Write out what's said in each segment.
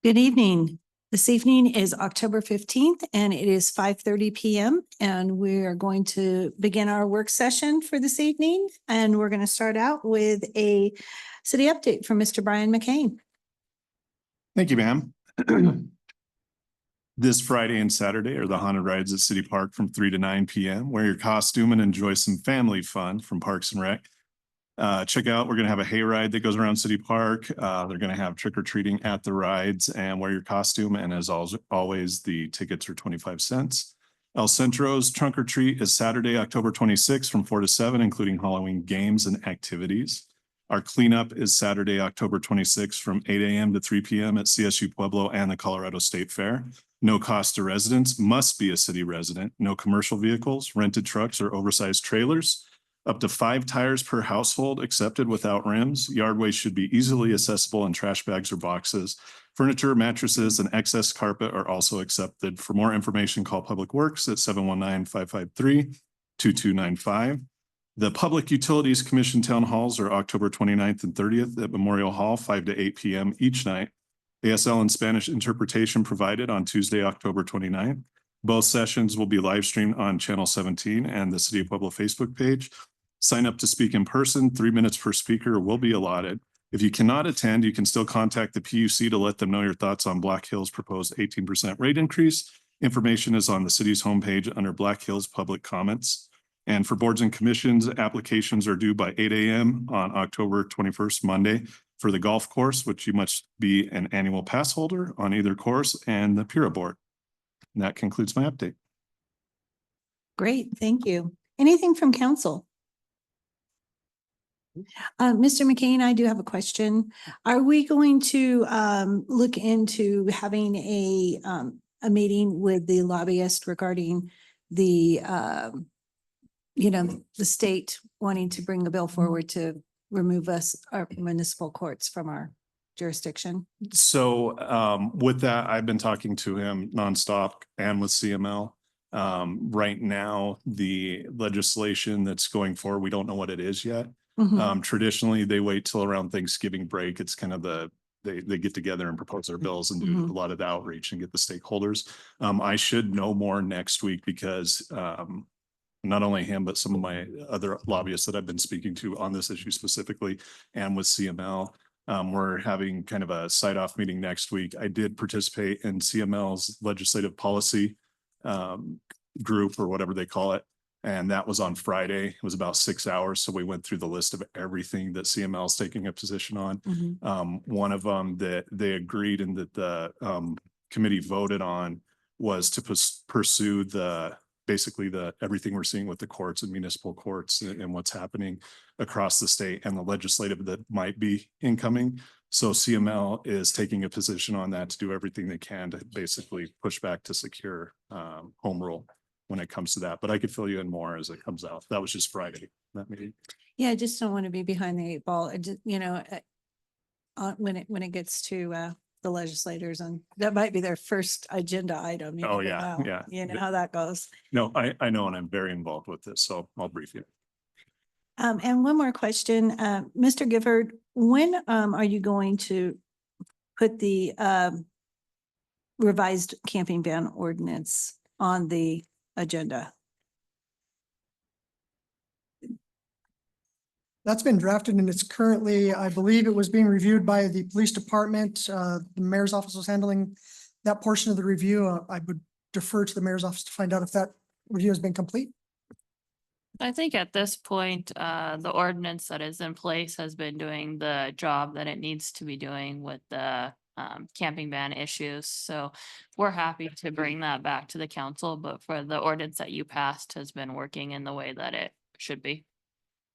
Good evening. This evening is October 15th and it is 5:30 PM. And we are going to begin our work session for this evening. And we're going to start out with a city update from Mr. Brian McCain. Thank you, ma'am. This Friday and Saturday are the haunted rides at City Park from 3 to 9 PM. Wear your costume and enjoy some family fun from Parks and Rec. Check out, we're gonna have a hayride that goes around City Park. They're gonna have trick or treating at the rides and wear your costume. And as always, the tickets are 25 cents. El Centro's Trunk or Treat is Saturday, October 26th from 4 to 7, including Halloween games and activities. Our cleanup is Saturday, October 26th from 8 AM to 3 PM at CSU Pueblo and the Colorado State Fair. No cost to residents, must be a city resident, no commercial vehicles, rented trucks or oversized trailers. Up to 5 tires per household accepted without rims. Yard waste should be easily accessible in trash bags or boxes. Furniture, mattresses, and excess carpet are also accepted. For more information, call Public Works at 719-553-2295. The Public Utilities Commission Town Halls are October 29th and 30th at Memorial Hall, 5 to 8 PM each night. ASL and Spanish interpretation provided on Tuesday, October 29th. Both sessions will be live streamed on Channel 17 and the City of Pueblo Facebook page. Sign up to speak in person. 3 minutes per speaker will be allotted. If you cannot attend, you can still contact the PUC to let them know your thoughts on Black Hills' proposed 18% rate increase. Information is on the city's homepage under Black Hills Public Comments. And for boards and commissions, applications are due by 8 AM on October 21st, Monday, for the golf course, which you must be an annual pass holder on either course, and the Pura board. And that concludes my update. Great, thank you. Anything from council? Mr. McCain, I do have a question. Are we going to look into having a meeting with the lobbyist regarding the the state wanting to bring the bill forward to remove our municipal courts from our jurisdiction? So with that, I've been talking to him nonstop and with CML. Right now, the legislation that's going forward, we don't know what it is yet. Mhm. Traditionally, they wait till around Thanksgiving break. It's kind of they get together and propose their bills and do Mhm. a lot of the outreach and get the stakeholders. I should know more next week because not only him, but some of my other lobbyists that I've been speaking to on this issue specifically and with CML. We're having kind of a site-off meeting next week. I did participate in CML's legislative policy group or whatever they call it. And that was on Friday. It was about 6 hours. So we went through the list of everything that CML is taking a position on. Mhm. One of them that they agreed and that the committee voted on was to pursue basically everything we're seeing with the courts and municipal courts and what's happening across the state and the legislative that might be incoming. So CML is taking a position on that to do everything they can to basically push back to secure home rule when it comes to that. But I could fill you in more as it comes out. That was just Friday, that meeting. Yeah, I just don't want to be behind the 8 ball. I just, when it gets to the legislators, and that might be their first agenda item. You Oh, never yeah, know. yeah. You know how that goes. No, I know, and I'm very involved with this, so I'll brief you. And one more question, Mr. Gifford, when are you going to put the revised camping ban ordinance on the agenda? That's been drafted and it's currently, I believe it was being reviewed by the police department. The mayor's office was handling that portion of the review. I would defer to the mayor's office to find out if that review has been complete. I think at this point, the ordinance that is in place has been doing the job that it needs to be doing with the camping ban issues. So we're happy to bring that back to the council, but for the ordinance that you passed has been working in the way that it should be.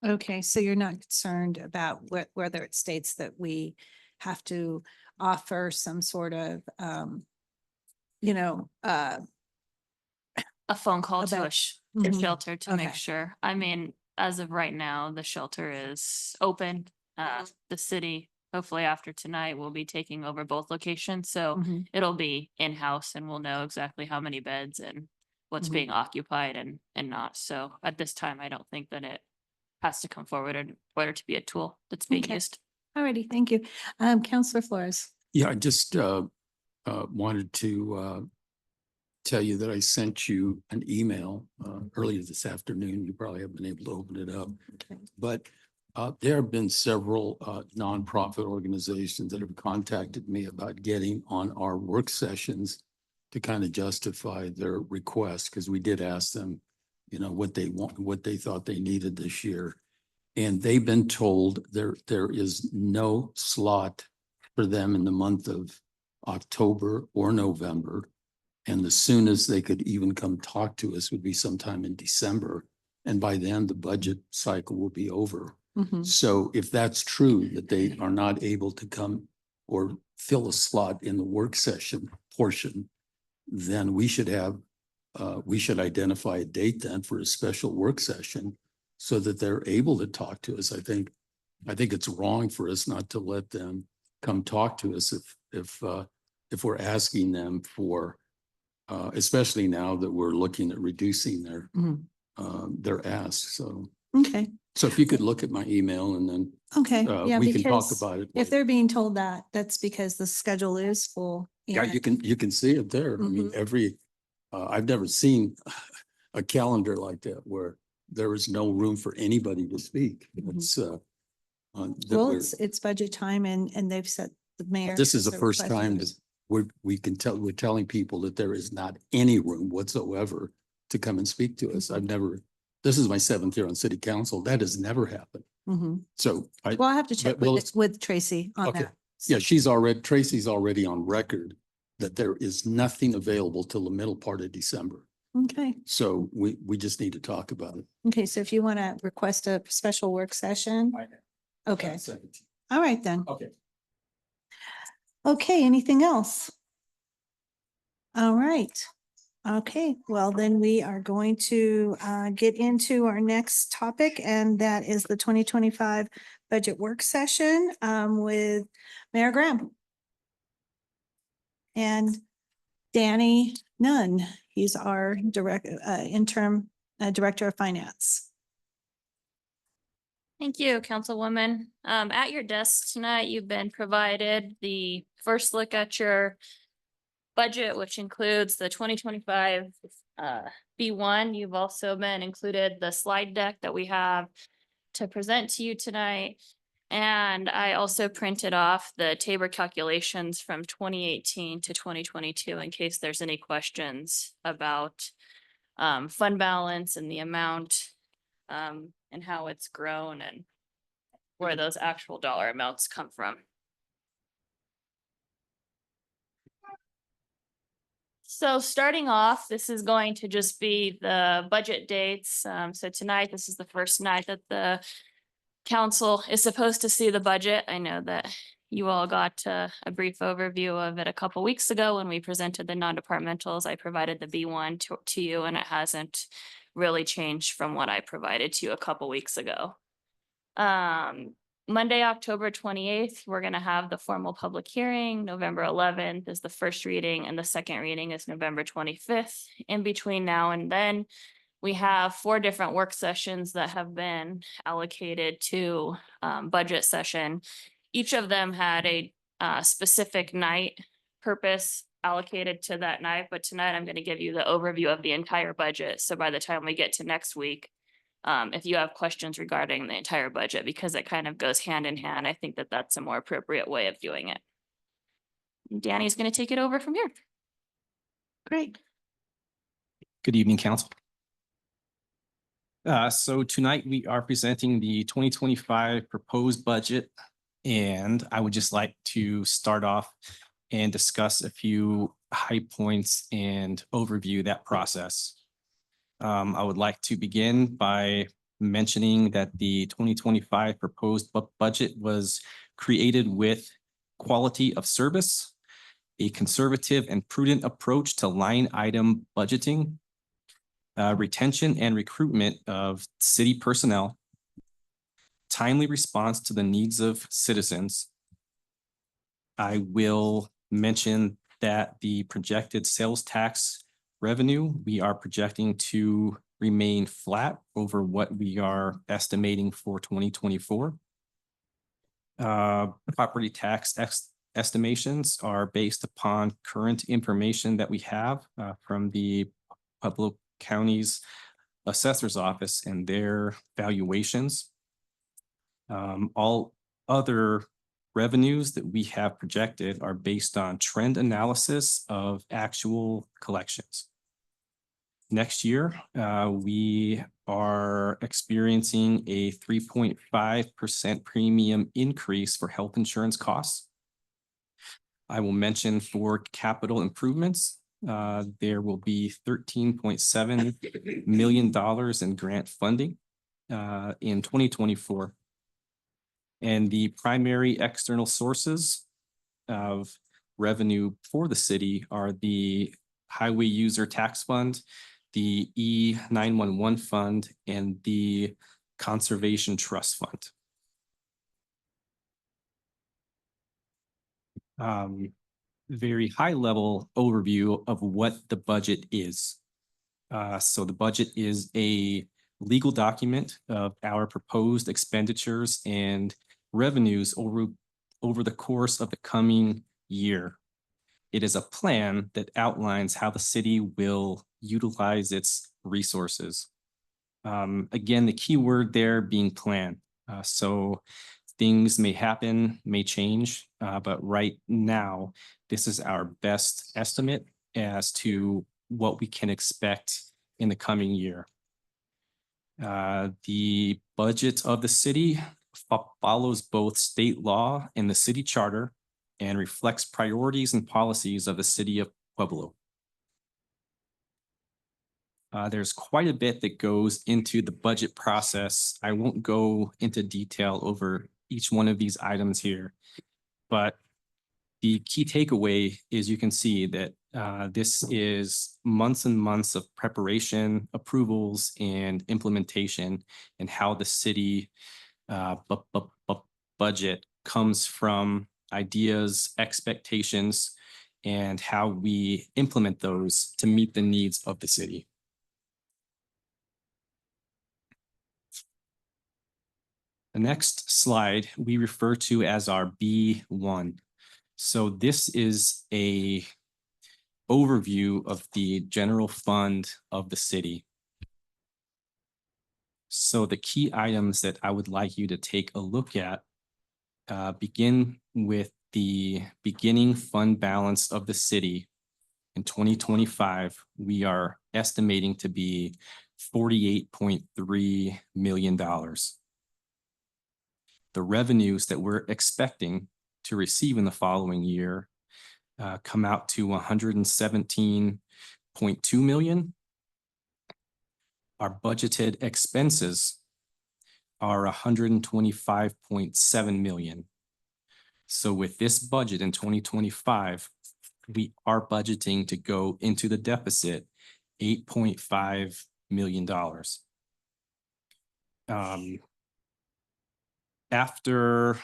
Okay, so you're not concerned about whether it states that we have to offer some sort of, A phone call to About- a Mhm. shelter to Okay. make sure. I mean, as of right now, the shelter is open. The city, hopefully after tonight, will be taking over both locations. So Mhm. it'll be in-house and we'll know exactly how many beds and what's Mhm. being occupied and not. So at this time, I don't think that it has to come forward in order to be a tool that's being Okay. used. Alrighty, thank you. Counselor Flores. Yeah, I just wanted to tell you that I sent you an email earlier this afternoon. You probably haven't been able to open it up. But there have been several nonprofit organizations that have contacted me about getting on our work sessions to kind of justify their request, because we did ask them, you know, what they want, what they thought they needed this year. And they've been told there is no slot for them in the month of October or November. And the soonest they could even come talk to us would be sometime in December. And by then, the budget cycle will be over. Mhm. So if that's true, that they are not able to come or fill a slot in the work session portion, then we should identify a date then for a special work session so that they're able to talk to us. I think it's wrong for us not to let them come talk to us if we're asking them for, especially now that we're looking at reducing their asks. Okay, So if you could look at my email and then okay, yeah, we can talk because about it. if they're being told that, that's because the schedule is full. Yeah, and- you can see it there. I mean, I've never seen a calendar like that where there is no room for anybody to speak. Mhm. It's Well, it's budget time and they've set the mayor. this is the has first requested time this. that we're telling people that there is not any room whatsoever to come and speak to us. This is my 7th year on city council. That has never happened. Mhm. So Well, I have to check well, with Tracy on okay. that. Yeah, Tracy's already on record that there is nothing available till the middle part of December. Okay, So we just need to talk about it. okay, so if you want to request a special work session, okay, all right then. Okay. Okay, anything else? All right. Okay, well, then we are going to get into our next topic, and that is the 2025 budget work session with Mayor Graham. And Danny Nunn, he's our interim director of finance. Thank you, Councilwoman. At your desk tonight, you've been provided the first look at your budget, which includes the 2025 B1. You've also been included the slide deck that we have to present to you tonight. And I also printed off the Tabor calculations from 2018 to 2022 in case there's any questions about fund balance and the amount and how it's grown and where those actual dollar amounts come from. So starting off, this is going to just be the budget dates. So tonight, this is the first night that the council is supposed to see the budget. I know that you all got a brief overview of it a couple weeks ago when we presented the non-departmentals. I provided the B1 to you, and it hasn't really changed from what I provided to you a couple weeks ago. Monday, October 28th, we're going to have the formal public hearing. November 11th is the first reading, and the second reading is November 25th. In between now and then, we have 4 different work sessions that have been allocated to budget session. Each of them had a specific night purpose allocated to that night, but tonight I'm going to give you the overview of the entire budget. So by the time we get to next week, if you have questions regarding the entire budget, because it kind of goes hand in hand, I think that that's a more appropriate way of doing it. Danny's going to take it over from here. Great. Good evening, council. So tonight we are presenting the 2025 proposed budget, and I would just like to start off and discuss a few high points and overview that process. I would like to begin by mentioning that the 2025 proposed budget was created with quality of service, a conservative and prudent approach to line item budgeting, retention and recruitment of city personnel, timely response to the needs of citizens. I will mention that the projected sales tax revenue, we are projecting to remain flat over what we are estimating for 2024. Property tax estimations are based upon current information that we have from the Pueblo County's Assessor's Office and their valuations. All other revenues that we have projected are based on trend analysis of actual collections. Next year, we are experiencing a 3.5% premium increase for health insurance costs. I will mention for capital improvements, there will be $13.7 million in grant funding in 2024. And the primary external sources of revenue for the city are the Highway User Tax Fund, the E911 Fund, and the Conservation Trust Fund. Very high level overview of what the budget is. So the budget is a legal document of our proposed expenditures and revenues over the course of the coming year. It is a plan that outlines how the city will utilize its resources. Again, the key word there being plan. So things may happen, may change, but right now, this is our best estimate as to what we can expect in the coming year. The budget of the city follows both state law and the city charter and reflects priorities and policies of the city of Pueblo. There's quite a bit that goes into the budget process. I won't go into detail over each one of these items here, but the key takeaway is you can see that this is months and months of preparation, approvals, and implementation, and how the city budget comes from ideas, expectations, and how we implement those to meet the needs of the city. The next slide we refer to as our B1. So this is a overview of the general fund of the city. So the key items that I would like you to take a look at begin with the beginning fund balance of the city. In 2025, we are estimating to be $48.3 million. The revenues that we're expecting to receive in the following year come out to $117.2 million. Our budgeted expenses are $125.7 million. So with this budget in 2025, we are budgeting to go into the deficit $8.5 million. After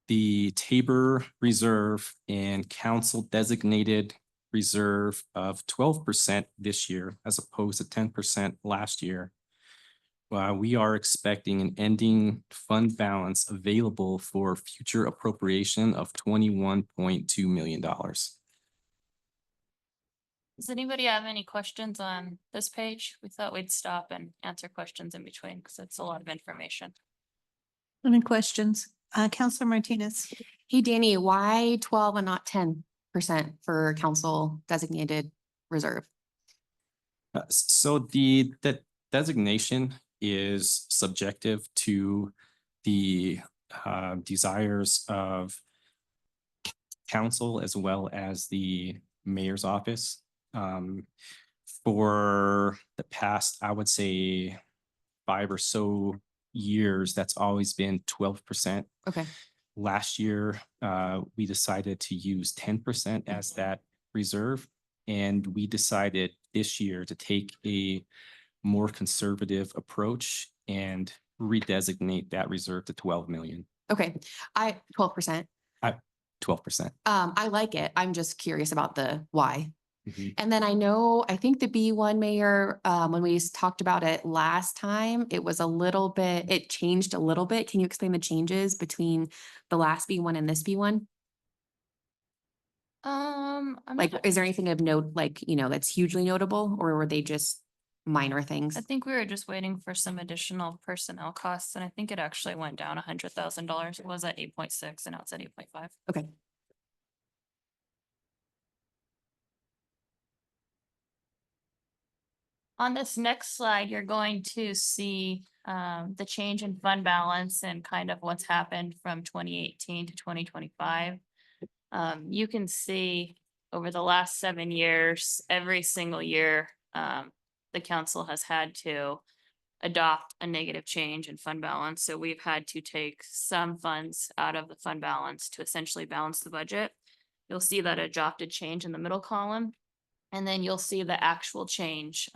the Tabor Reserve and council designated reserve of 12% this year, as opposed to 10% last year, we are expecting an ending fund balance available for future appropriation of $21.2 million. Does anybody have any questions on this page? We thought we'd stop and answer questions in between because it's a lot of information. Any questions? Counselor Martinez? Hey, Danny, why 12 and not 10% for council designated reserve? So the designation is subjective to the desires of council as well as the mayor's office. For the past, I would say 5 or so years, that's always been 12%. Okay. Last year, we decided to use 10% as that reserve. And we decided this year to take a more conservative approach and redesignate that reserve to 12 million. Okay. 12%. 12%. I like it. I'm just curious about the why. Mhm. And then I think the B1 mayor, when we talked about it last time, it changed a little bit. Can you explain the changes between the last B1 and this B1? I'm Like, not- is there anything of note, like, that's hugely notable, or were they just minor things? I think we were just waiting for some additional personnel costs, and I think it actually went down $100,000. It was at 8.6 and now it's at 8.5. Okay. On this next slide, you're going to see the change in fund balance and kind of what's happened from 2018 to 2025. You can see over the last 7 years, every single year, the council has had to adopt a negative change in fund balance. So we've had to take some funds out of the fund balance to essentially balance the budget. You'll see that adopted change in the middle column. And then you'll see the actual change,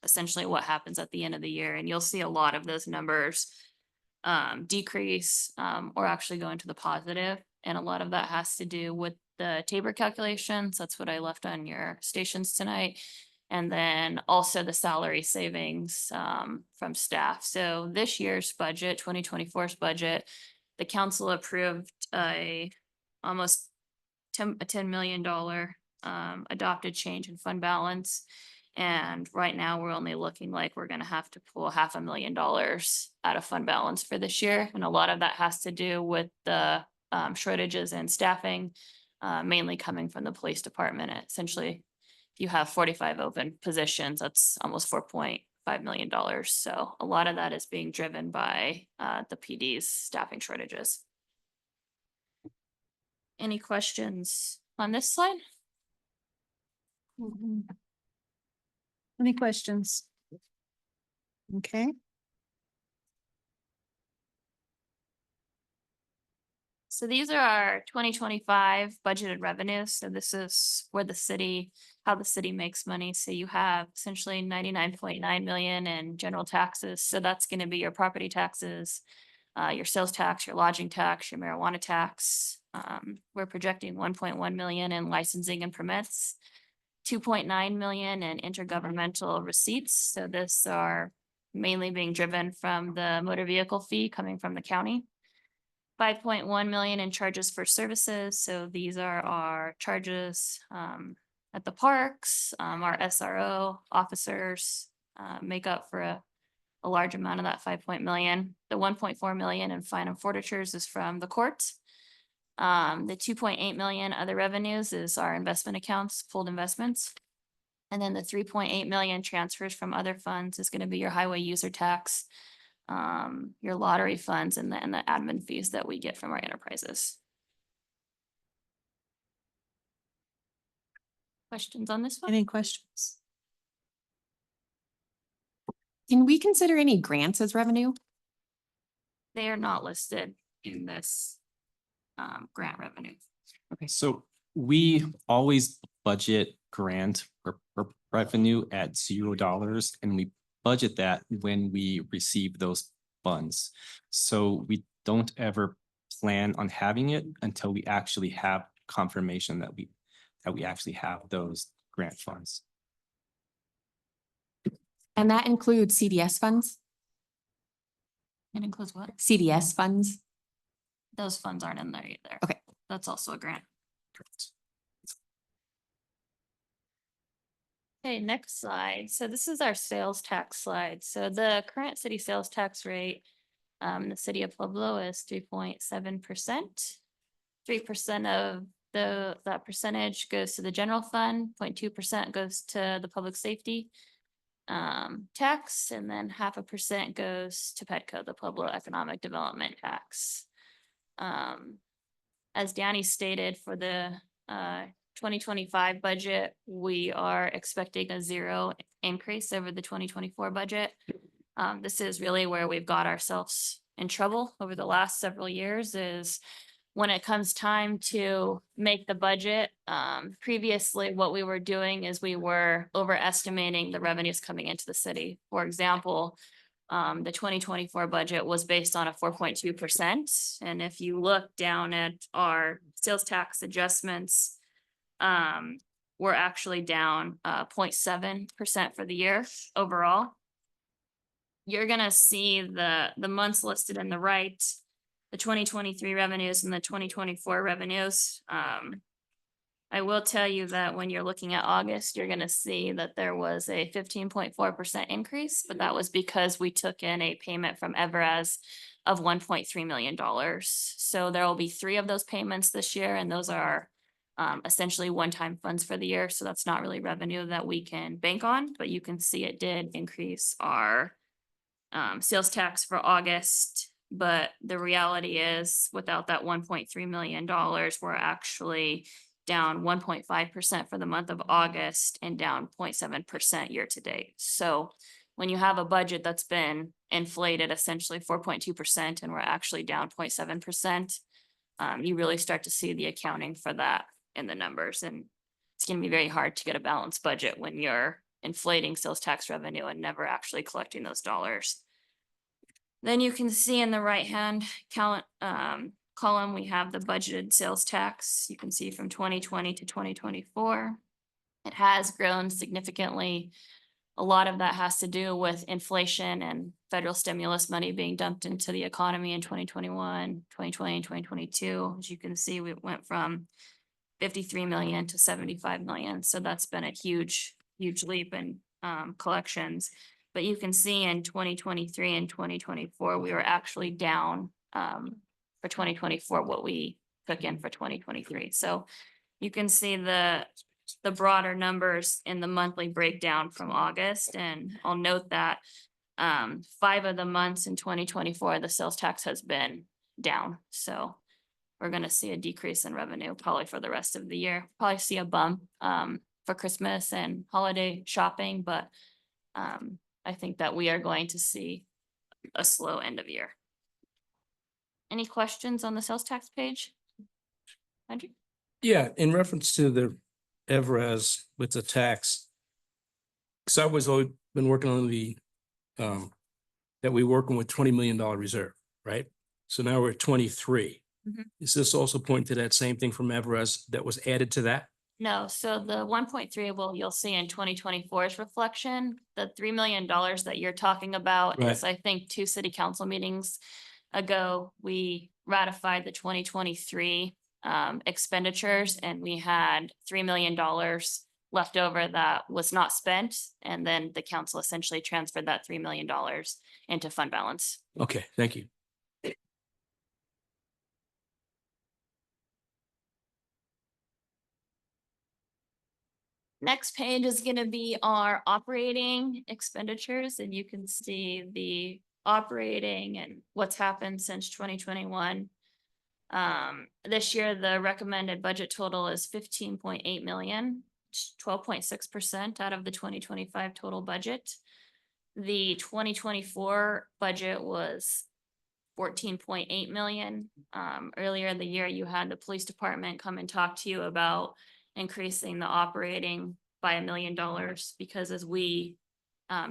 essentially what happens at the end of the year. And you'll see a lot of those numbers decrease or actually go into the positive. And a lot of that has to do with the Tabor calculations. That's what I left on your stations tonight. And then also the salary savings from staff. So this year's budget, 2024's budget, the council approved almost $10 million adopted change in fund balance. And right now, we're only looking like we're gonna have to pull $500,000 out of fund balance for this year. And a lot of that has to do with the shortages in staffing, mainly coming from the police department. Essentially, if you have 45 open positions, that's almost $4.5 million. So a lot of that is being driven by the PD's staffing shortages. Any questions on this slide? Any questions? Okay. So these are our 2025 budgeted revenues. So this is where how the city makes money. So you have essentially 99.9 million in general taxes. So that's going to be your property taxes, your sales tax, your lodging tax, your marijuana tax. We're projecting 1.1 million in licensing and permits, 2.9 million in intergovernmental receipts. So this are mainly being driven from the motor vehicle fee coming from the county. 5.1 million in charges for services. So these are our charges at the parks, our SRO officers make up for a large amount of that 5 million. The 1.4 million in fine and forfeitures is from the court. The 2.8 million other revenues is our investment accounts, pooled investments. And then the 3.8 million transfers from other funds is going to be your highway user tax, your lottery funds, and the admin fees that we get from our enterprises. Questions on this one? Any questions? Can we consider any grants as revenue? They are not listed in this grant revenue. So we always budget grant or revenue at $0, and we budget that when we receive those funds. So we don't ever plan on having it until we actually have confirmation that we actually have those grant funds. And that includes CDS funds? It includes what? CDS funds? Those funds aren't in there either. Okay. That's also a grant. Okay, next slide. So this is our sales tax slide. So the current city sales tax rate, the city of Pueblo is 3.7%. 3% of that percentage goes to the general fund, 0.2% goes to the public safety tax, and then 0.5% goes to PEDCO, the Pueblo Economic Development Tax. As Danny stated, for the 2025 budget, we are expecting a 0 increase over the 2024 budget. This is really where we've got ourselves in trouble over the last several years, is when it comes time to make the budget. Previously, what we were doing is we were overestimating the revenues coming into the city. For example, the 2024 budget was based on a 4.2%. And if you look down at our sales tax adjustments, we're actually down 0.7% for the year overall. You're gonna see the months listed in the right, the 2023 revenues and the 2024 revenues. I will tell you that when you're looking at August, you're gonna see that there was a 15.4% increase, but that was because we took in a payment from Everaz of $1.3 million. So there will be 3 of those payments this year, and those are essentially one-time funds for the year. So that's not really revenue that we can bank on, but you can see it did increase our sales tax for August. But the reality is, without that $1.3 million, we're actually down 1.5% for the month of August and down 0.7% year to date. So when you have a budget that's been inflated essentially 4.2% and we're actually down 0.7%, you really start to see the accounting for that in the numbers. And it's going to be very hard to get a balanced budget when you're inflating sales tax revenue and never actually collecting those dollars. Then you can see in the right-hand column, we have the budgeted sales tax. You can see from 2020 to 2024, it has grown significantly. A lot of that has to do with inflation and federal stimulus money being dumped into the economy in 2021, 2020, and 2022. As you can see, we went from 53 million to 75 million. So that's been a huge leap in collections. But you can see in 2023 and 2024, we were actually down for 2024 what we took in for 2023. So you can see the broader numbers in the monthly breakdown from August. And I'll note that 5 of the months in 2024, the sales tax has been down. So we're going to see a decrease in revenue probably for the rest of the year. Probably see a bump for Christmas and holiday shopping, but I think that we are going to see a slow end of year. Any questions on the sales tax page? Andrew? Yeah, in reference to the Everaz with the tax. So I was always been working on the, that we working with $20 million reserve, right? So now we're at 23. Mhm. Is this also point to that same thing from Everaz that was added to that? No, so the 1.3, you'll see in 2024's reflection, the $3 million that you're talking about is, I think, 2 city council meetings ago, we ratified the 2023 expenditures, and we had $3 million left over that was not spent. And then the council essentially transferred that $3 million into fund balance. Okay, thank you. Next page is going to be our operating expenditures, and you can see the operating and what's happened since 2021. This year, the recommended budget total is 15.8 million, 12.6% out of the 2025 total budget. The 2024 budget was 14.8 million. Earlier in the year, you had the police department come and talk to you about increasing the operating by $1 million, because as we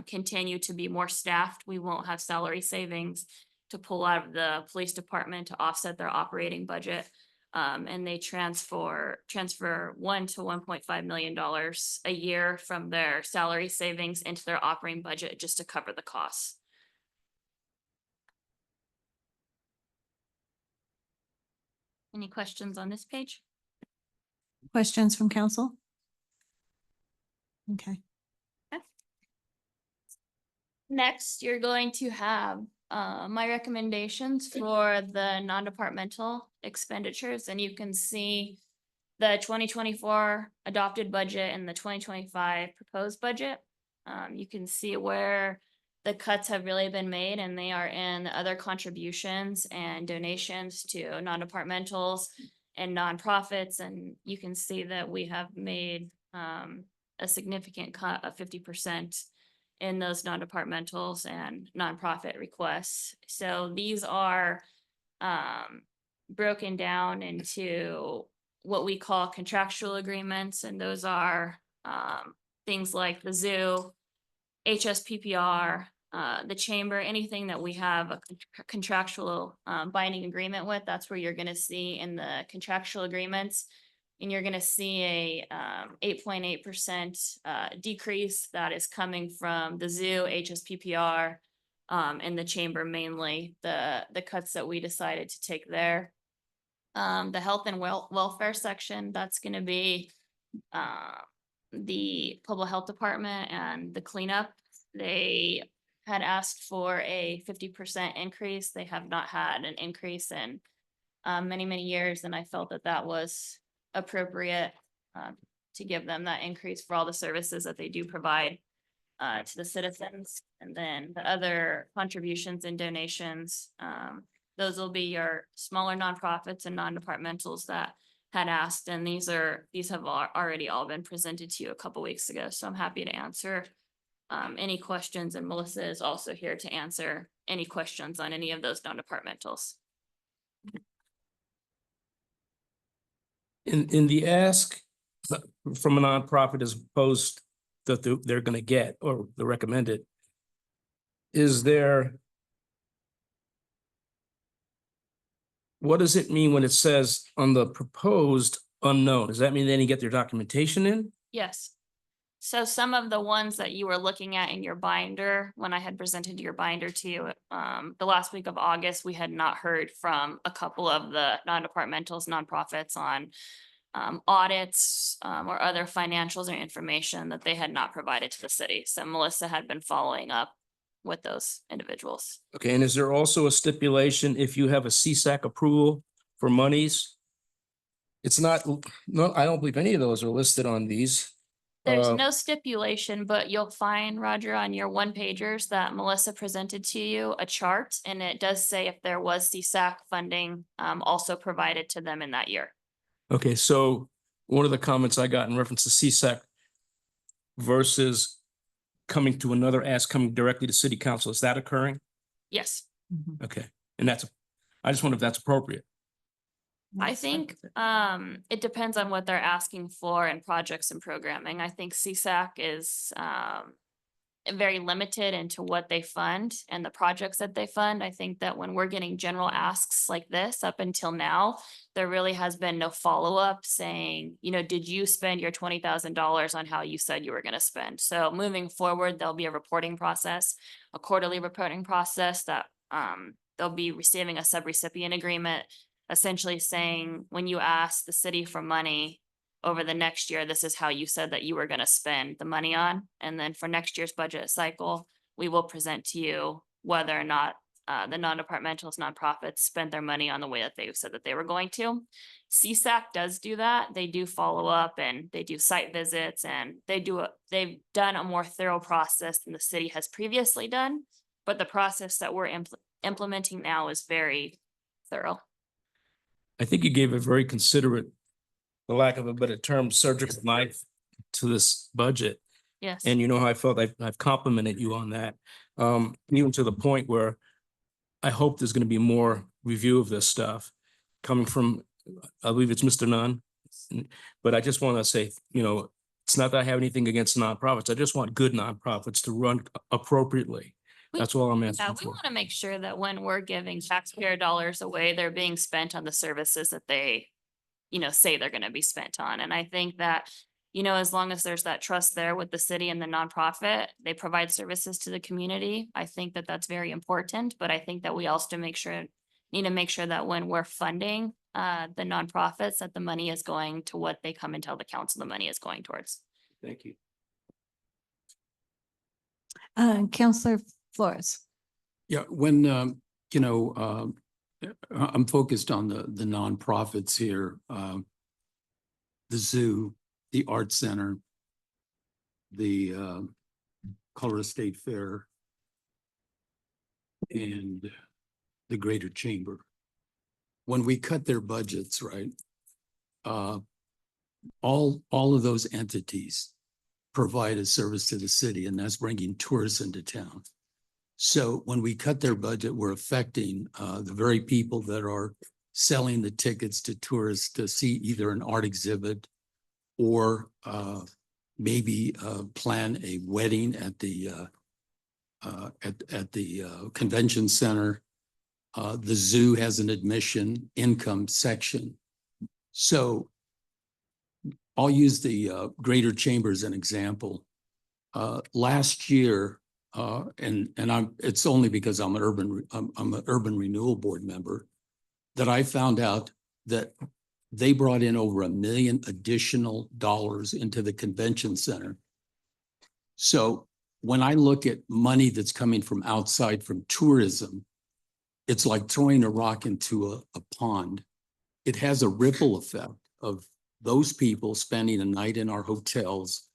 continue to be more staffed, we won't have salary savings to pull out of the police department to offset their operating budget. And they transfer $1 to $1.5 million a year from their salary savings into their operating budget just to cover the costs. Any questions on this page? Questions from council? Okay. Next, you're going to have my recommendations for the non-departmental expenditures, and you can see the 2024 adopted budget and the 2025 proposed budget. You can see where the cuts have really been made, and they are in other contributions and donations to non-departmentals and nonprofits. And you can see that we have made a significant cut of 50% in those non-departmentals and nonprofit requests. So these are broken down into what we call contractual agreements, and those are things like the zoo, HSPPR, the chamber, anything that we have a contractual binding agreement with. That's where you're going to see in the contractual agreements. And you're going to see a 8.8% decrease that is coming from the zoo, HSPPR, and the chamber mainly, the cuts that we decided to take there. The health and welfare section, that's gonna be the public health department and the cleanup. They had asked for a 50% increase. They have not had an increase in many, many years, and I felt that that was appropriate to give them that increase for all the services that they do provide to the citizens. And then the other contributions and donations, those will be your smaller nonprofits and non-departmentals that had asked, and these have already all been presented to you a couple weeks ago, so I'm happy to answer any questions, and Melissa is also here to answer any questions on any of those non-departmentals. In the ask from a nonprofit as opposed that they're gonna get or the recommended, is there, what does it mean when it says on the proposed unknown? Does that mean they didn't get their documentation in? Yes. So some of the ones that you were looking at in your binder, when I had presented your binder to you, the last week of August, we had not heard from a couple of the non-departmentals, nonprofits on audits or other financials or information that they had not provided to the city. So Melissa had been following up with those individuals. Okay, and is there also a stipulation if you have a CSAC approval for monies? It's not, no, I don't believe any of those are listed on these. There's no stipulation, but you'll find, Roger, on your one pagers that Melissa presented to you, a chart, and it does say if there was CSAC funding also provided to them in that year. Okay, so one of the comments I got in reference to CSAC versus coming to another ask coming directly to city council, is that occurring? Yes. Okay, and I just wonder if that's appropriate. I think it depends on what they're asking for in projects and programming. I think CSAC is very limited into what they fund and the projects that they fund. I think that when we're getting general asks like this up until now, there really has been no follow-up saying, you know, did you spend your $20,000 on how you said you were going to spend? So moving forward, there'll be a reporting process, a quarterly reporting process that they'll be receiving a sub-recipient agreement, essentially saying, when you ask the city for money over the next year, this is how you said that you were going to spend the money on. And then for next year's budget cycle, we will present to you whether or not the non-departmentals, nonprofits spent their money on the way that they said that they were going to. CSAC does do that. They do follow up and they do site visits, and they've done a more thorough process than the city has previously done. But the process that we're implementing now is very thorough. I think you gave a very considerate, for lack of a better term, surgical knife to this budget. Yes. And you know how I felt, I've complimented you on that. Even to the point where I hope there's gonna be more review of this stuff coming from, I believe it's Mr. Nunn. But I just wanna say, you know, it's not that I have anything against nonprofits. I just want good nonprofits to run appropriately. That's all I'm Yeah, asking we for. want to make sure that when we're giving taxpayer dollars away, they're being spent on the services that they, you know, say they're going to be spent on. And I think that, you know, as long as there's that trust there with the city and the nonprofit, they provide services to the community. I think that that's very important, but I think that we also need to make sure that when we're funding the nonprofits, that the money is going to what they come and tell the council the money is going towards. Thank you. Counselor Flores. Yeah, when, you know, I'm focused on the nonprofits here, the zoo, the art center, the Colorado State Fair, and the Greater Chamber. When we cut their budgets, right, all of those entities provide a service to the city, and that's bringing tourists into town. So when we cut their budget, we're affecting the very people that are selling the tickets to tourists to see either an art exhibit or maybe plan a wedding at the convention center. The zoo has an admission income section. So I'll use the Greater Chamber as an example. Last year, and it's only because I'm an urban renewal board member that I found out that they brought in over $1 million additional dollars into the convention center. So when I look at money that's coming from outside from tourism, it's like throwing a rock into a pond. It has a ripple effect of those people spending a night in our hotels,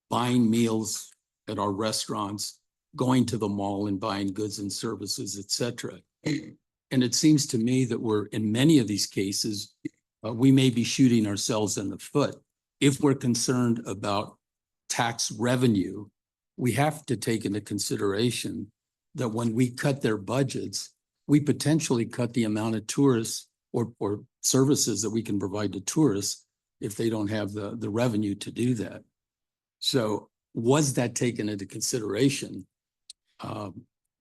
buying meals at our restaurants, going to the mall and buying goods and services, et cetera. And it seems to me that we're, in many of these cases, we may be shooting ourselves in the foot. If we're concerned about tax revenue, we have to take into consideration that when we cut their budgets, we potentially cut the amount of tourists or services that we can provide to tourists if they don't have the revenue to do that. So was that taken into consideration?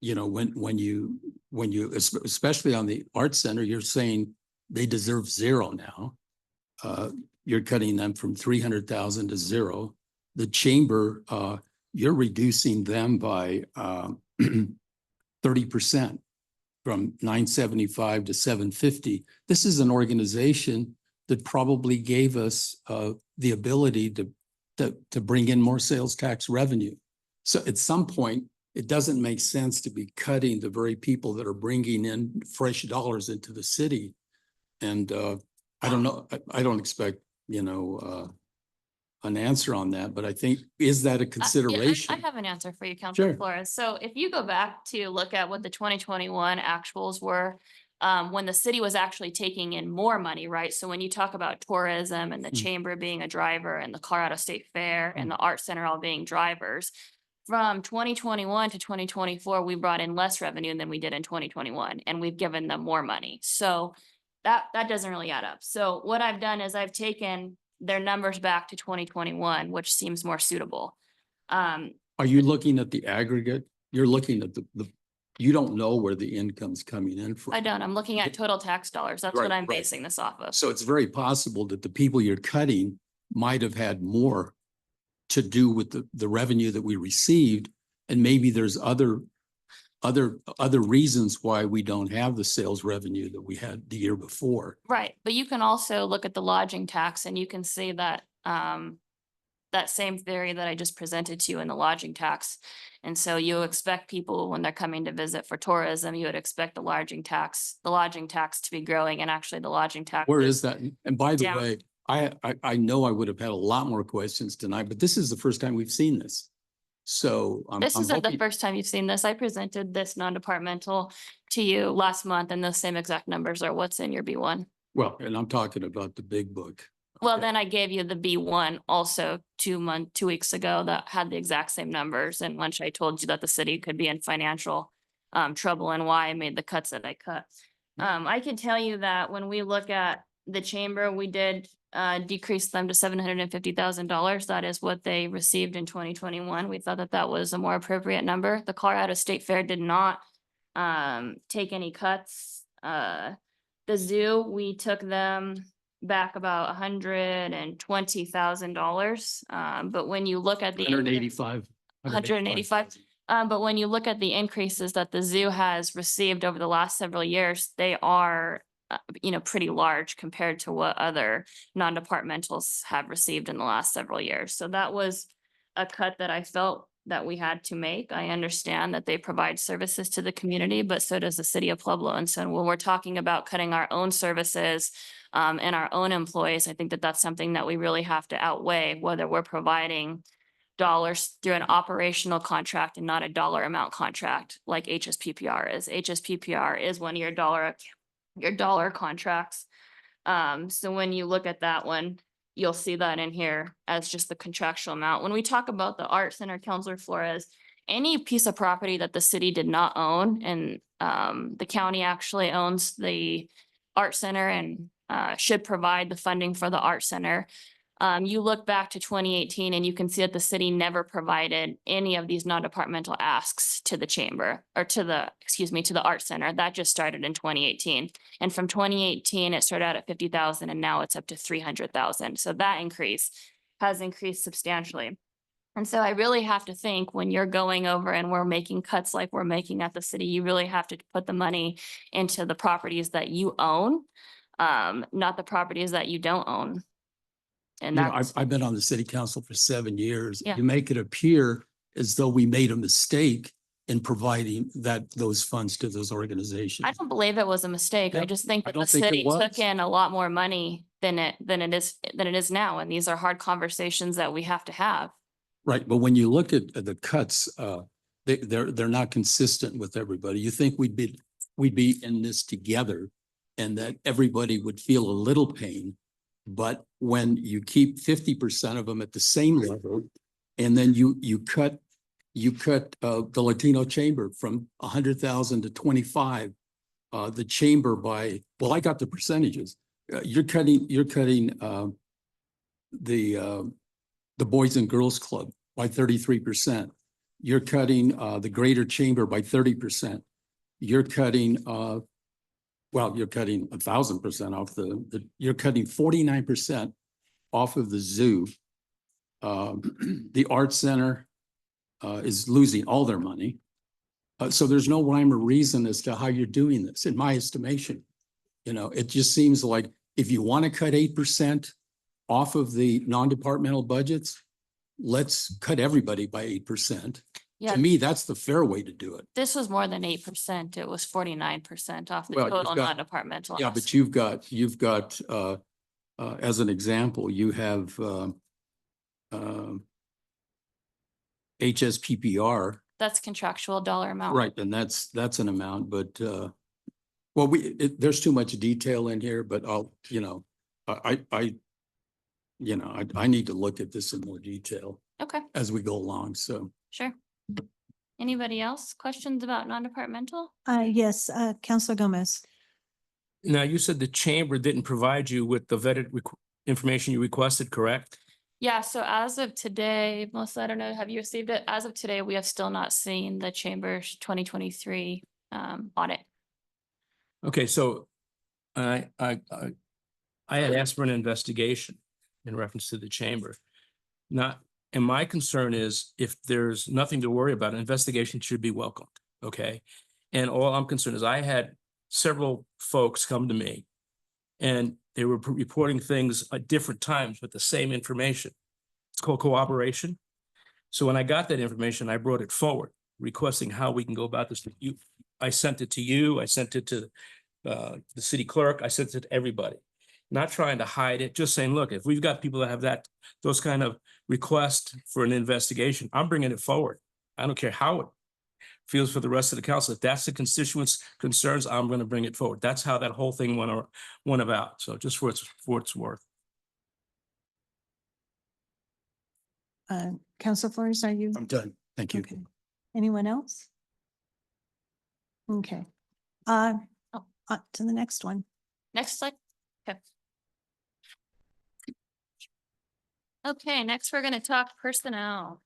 You know, when you, especially on the Art Center, you're saying they deserve zero now. You're cutting them from 300,000 to zero. The chamber, you're reducing them by 30%. From 975 to 750. This is an organization that probably gave us the ability to bring in more sales tax revenue. So at some point, it doesn't make sense to be cutting the very people that are bringing in fresh dollars into the city. And I don't know, I don't expect, you know, an answer on that, but I think, is that a Yeah, consideration? I have an answer for you, Councilor Sure. Flores. So if you go back to look at what the 2021 actuals were, when the city was actually taking in more money, right? So when you talk about tourism and the chamber being a driver and the Colorado State Fair and the Art Center all being drivers, from 2021 to 2024, we brought in less revenue than we did in 2021, and we've given them more money. So that doesn't really add up. So what I've done is I've taken their numbers back to 2021, which seems more suitable. Are you looking at the aggregate? You're looking at you don't know where the income's coming in from. I don't, I'm looking at total tax dollars. That's what Right, I'm right. basing this off of. So it's very possible that the people you're cutting might have had more to do with the revenue that we received. And maybe there's other reasons why we don't have the sales revenue that we had the year before. Right, but you can also look at the lodging tax and you can see that, that same theory that I just presented to you in the lodging tax. And so you expect people when they're coming to visit for tourism, you would expect the lodging tax to be growing, and actually the lodging tax. Where is that? And by the down. way, I know I would have had a lot more questions tonight, but this is the first time we've seen this. So This I'm isn't the hoping- first time you've seen this. I presented this non-departmental to you last month, and the same exact numbers are what's in your B1. Well, and I'm talking about the big book. Well, Okay. then I gave you the B1 also 2 weeks ago that had the exact same numbers, in which I told you that the city could be in financial trouble and why I made the cuts that I cut. I can tell you that when we look at the chamber, we did decrease them to $750,000. That is what they received in 2021. We thought that that was a more appropriate number. The Colorado State Fair did not take any cuts. The zoo, we took them back about $120,000. But when you look at the 185. 185. But when you look at the increases that the zoo has received over the last several years, they are, pretty large compared to what other non-departmentals have received in the last several years. So that was a cut that I felt that we had to make. I understand that they provide services to the community, but so does the city of Pueblo. And so when we're talking about cutting our own services and our own employees, I think that that's something that we really have to outweigh, whether we're providing dollars through an operational contract and not a dollar amount contract like HSPPR is. HSPPR is one of your dollar contracts. So when you look at that one, you'll see that in here as just the contractual amount. When we talk about the Art Center, Councilor Flores, any piece of property that the city did not own, and the county actually owns the Art Center and should provide the funding for the Art Center. You look back to 2018 and you can see that the city never provided any of these non-departmental asks to the chamber or to the Art Center. That just started in 2018. And from 2018, it started out at 50,000 and now it's up to 300,000. So that increase has increased substantially. And so I really have to think when you're going over and we're making cuts like we're making at the city, you really have to put the money into the properties that you own. not the properties that you don't own. And You know, that's, I've been on the city council for 7 years. Yeah. You make it appear as though we made a mistake in providing those funds to those organizations. I don't believe it was a mistake. I Yeah, just think I that the don't think it city took was. in a lot more money than it is now. And these are hard conversations that we have to have. Right, but when you look at the cuts, they're not consistent with everybody. You think we'd be in this together and that everybody would feel a little pain. But when you keep 50% of them at the same level, and then you cut the Latino chamber from 100,000 to 25, the chamber by, well, I got the percentages. You're cutting the Boys and Girls Club by 33%. You're cutting the Greater Chamber by 30%. You're cutting you're cutting 1,000% off you're cutting 49% off of the zoo. The Art Center is losing all their money. So there's no rhyme or reason as to how you're doing this, in my estimation. You know, it just seems like if you want to cut 8% off of the non-departmental budgets, let's cut everybody by 8%. Yeah, To me, that's the fair way to do it. this was more than 8%. It was 49% off the Well, you've total got- non-departmental. Yeah, but you've got, as an example, you have, HSPPR, That's contractual dollar amount. right, and that's an amount, but, well, there's too much detail in here, but I need to look at this in more detail Okay, as we go along, so. sure. Anybody else? Questions about non-departmental? Yes, Counselor Gomez. Now, you said the chamber didn't provide you with the vetted information you requested, correct? Yeah, so as of today, Melissa, I don't know, have you received it? As of today, we have still not seen the chamber's 2023 audit. Okay, so I had asked for an investigation in reference to the chamber. And my concern is if there's nothing to worry about, an investigation should be welcomed, okay? And all I'm concerned is I had several folks come to me and they were reporting things at different times with the same information. It's called cooperation. So when I got that information, I brought it forward, requesting how we can go about this. I sent it to you, I sent it to the city clerk, I sent it to everybody. Not trying to hide it, just saying, look, if we've got people that have those kind of requests for an investigation, I'm bringing it forward. I don't care how it feels for the rest of the council. If that's the constituents' concerns, I'm going to bring it forward. That's how that whole thing went about. So just for its worth. Counselor Flores, are you? I'm done. Thank you. Okay. Anyone else? Okay. To the next one. Next slide. Okay. Okay, next we're gonna talk personnel.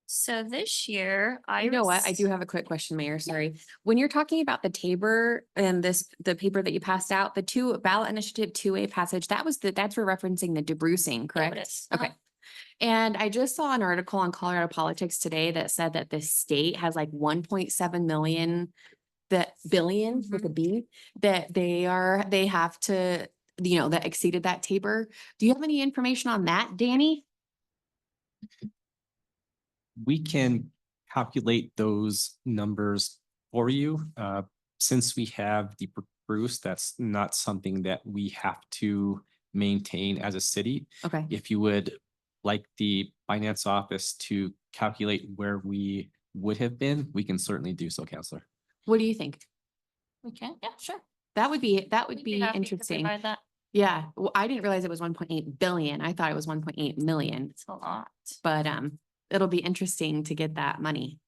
So this year, You know what? I do have a quick question, Mayor. Sorry. When you're talking about the Tabor and the paper that you passed out, the ballot initiative 2A passage, that's for referencing the debrucing, correct? Okay. And I just saw an article on Colorado Politics today that said that the state has like 1.7 million, that billion with a B, that they have to, that exceeded that Tabor. Do you have any information on that, Danny? We can calculate those numbers for you. Since we have the Bruce, that's not something that we have to maintain as a city. Okay. If you would like the finance office to calculate where we would have been, we can certainly do so, Counselor. What do you think? we can, yeah, sure. That would be We'd happy to interesting. provide that. Yeah, well, I didn't realize it was 1.8 billion. I thought it was 1.8 million, It's a lot. but it'll be interesting to get that money.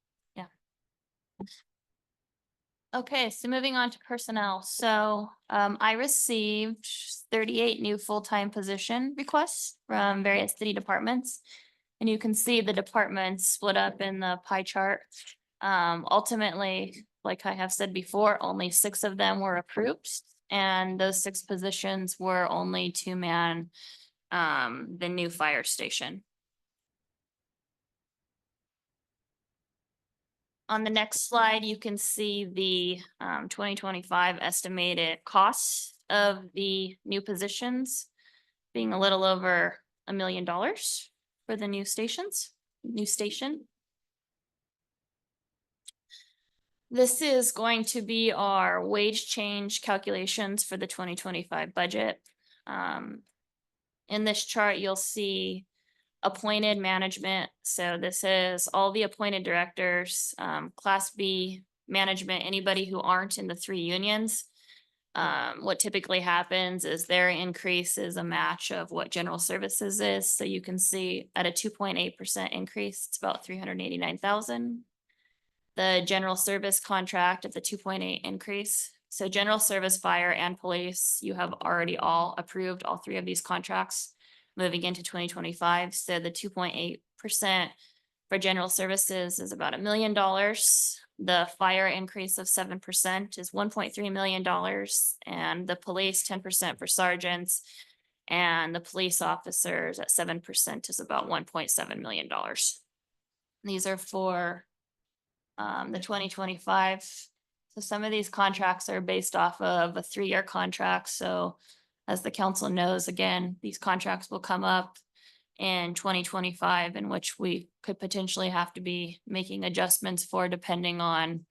Okay, so moving on to personnel. So I received 38 new full-time position requests from various city departments. And you can see the departments split up in the pie chart. Ultimately, like I have said before, only 6 of them were approved. And those 6 positions were only to man the new fire station. On the next slide, you can see the 2025 estimated costs of the new positions being a little over $1 million for the new station. This is going to be our wage change calculations for the 2025 budget. In this chart, you'll see appointed management. So this is all the appointed directors, Class B management, anybody who aren't in the 3 unions. What typically happens is their increase is a match of what general services is. So you can see at a 2.8% increase, it's about 389,000. The general service contract at the 2.8 increase. So general service, fire, and police, you have already all approved all 3 of these contracts moving into 2025. So the 2.8% for general services is about $1 million. The fire increase of 7% is $1.3 million, and the police 10% for sergeants, and the police officers at 7% is about $1.7 million. These are for the 2025. So some of these contracts are based off of a 3-year contract. So as the council knows, again, these contracts will come up in 2025, in which we could potentially have to be making adjustments for, depending on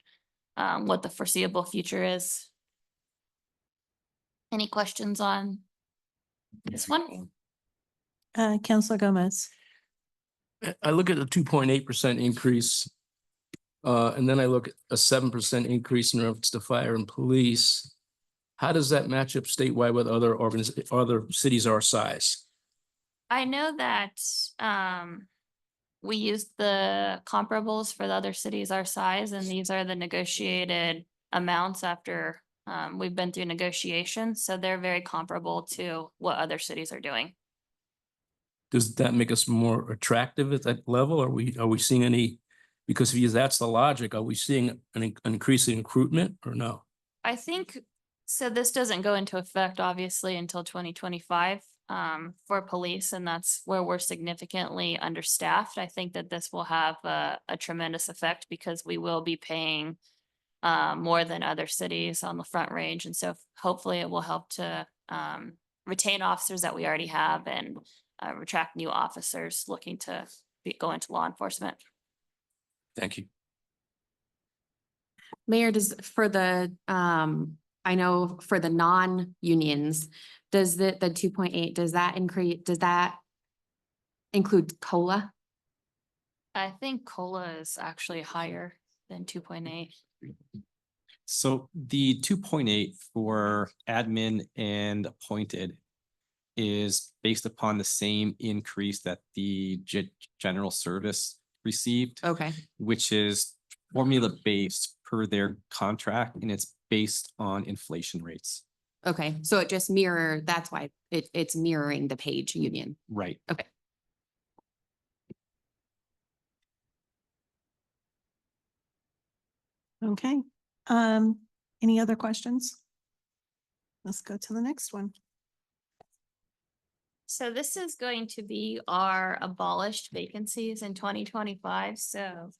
what the foreseeable future is. Any questions on this one? Counselor Gomez. I look at a 2.8% increase. And then I look at a 7% increase in reference to fire and police. How does that match up statewide with other cities our size? I know that we used the comparables for the other cities our size, and these are the negotiated amounts after we've been through negotiations. So they're very comparable to what other cities are doing. Does that make us more attractive at that level? Are we seeing any, because if that's the logic, are we seeing an increasing recruitment or no? I think, so this doesn't go into effect obviously until 2025 for police, and that's where we're significantly understaffed. I think that this will have a tremendous effect because we will be paying more than other cities on the Front Range. And so hopefully it will help to retain officers that we already have and attract new officers looking to go into law enforcement. Thank you. Mayor, does for the, I know for the non-unions, does the 2.8, does that include COLA? I think COLA is actually higher than 2.8. So the 2.8 for admin and appointed is based upon the same increase that the general service received, Okay, which is formula based per their contract, and it's based on inflation rates. okay. So it just that's why it's mirroring the Page union. Right. Okay. Okay. Any other questions? Let's go to the next one. So this is going to be our abolished vacancies in 2025. So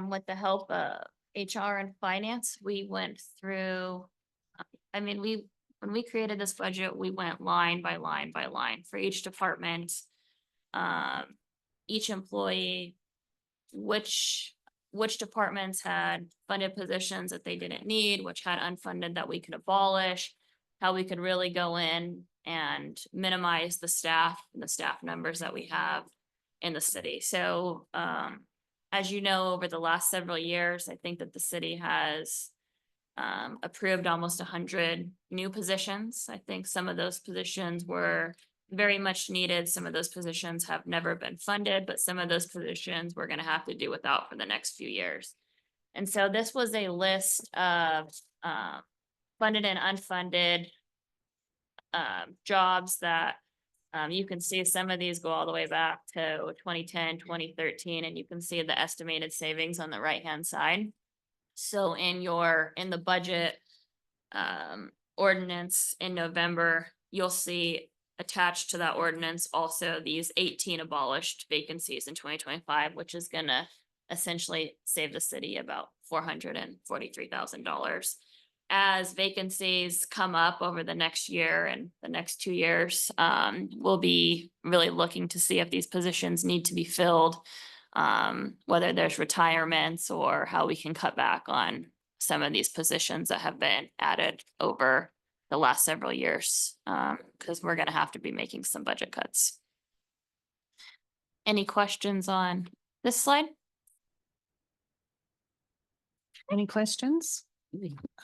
with the help of HR and finance, we went through, when we created this budget, we went line by line by line for each department, each employee, which departments had funded positions that they didn't need, which had unfunded that we could abolish, how we could really go in and minimize the staff and the staff numbers that we have in the city. So as you know, over the last several years, I think that the city has approved almost 100 new positions. I think some of those positions were very much needed. Some of those positions have never been funded, but some of those positions we're going to have to do without for the next few years. And so this was a list of funded and unfunded jobs that you can see. Some of these go all the way back to 2010, 2013, and you can see the estimated savings on the right-hand side. So in the budget ordinance in November, you'll see attached to that ordinance also these 18 abolished vacancies in 2025, which is gonna essentially save the city about $443,000. as vacancies come up over the next year and the next 2 years, we'll be really looking to see if these positions need to be filled. Whether there's retirements or how we can cut back on some of these positions that have been added over the last several years, because we're gonna have to be making some budget cuts. Any questions on this slide? Any questions?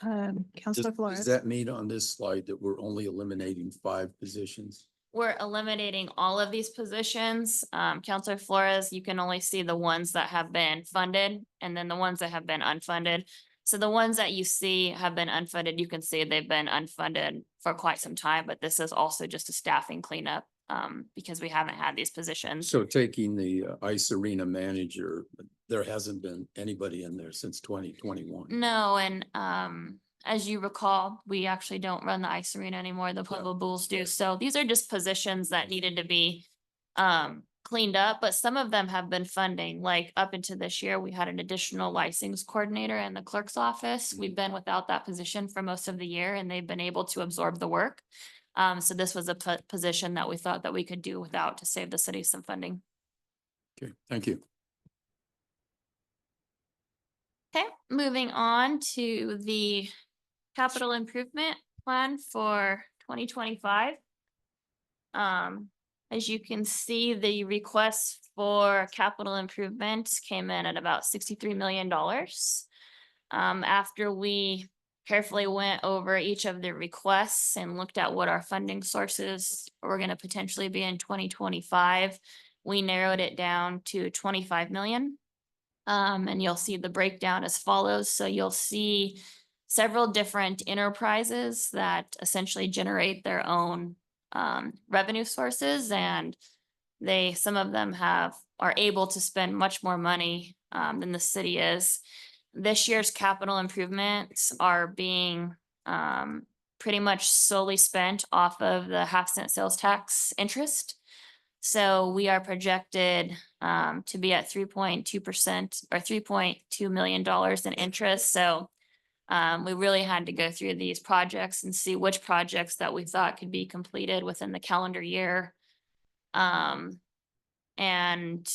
Counselor Does Flores? that mean on this slide that we're only eliminating 5 positions? We're eliminating all of these positions. Counselor Flores, you can only see the ones that have been funded and then the ones that have been unfunded. So the ones that you see have been unfunded, you can see they've been unfunded for quite some time, but this is also just a staffing cleanup, because we haven't had these positions. So taking the ice arena manager, there hasn't been anybody in there since 2021. No, and as you recall, we actually don't run the ice arena anymore. The Pueblo Bulls do. So these are just positions that needed to be cleaned up, but some of them have been funding, like up into this year, we had an additional licensing coordinator in the clerk's office. We've been without that position for most of the year and they've been able to absorb the work. So this was a position that we thought that we could do without to save the city some funding. Okay, thank you. Okay, moving on to the capital improvement plan for 2025. As you can see, the requests for capital improvements came in at about $63 million. After we carefully went over each of the requests and looked at what our funding sources were going to potentially be in 2025, we narrowed it down to 25 million. And you'll see the breakdown as follows. So you'll see several different enterprises that essentially generate their own revenue sources, and some of them are able to spend much more money than the city is. This year's capital improvements are being pretty much solely spent off of the half-cent sales tax interest. So we are projected to be at 3.2% or $3.2 million in interest. So we really had to go through these projects and see which projects that we thought could be completed within the calendar year. And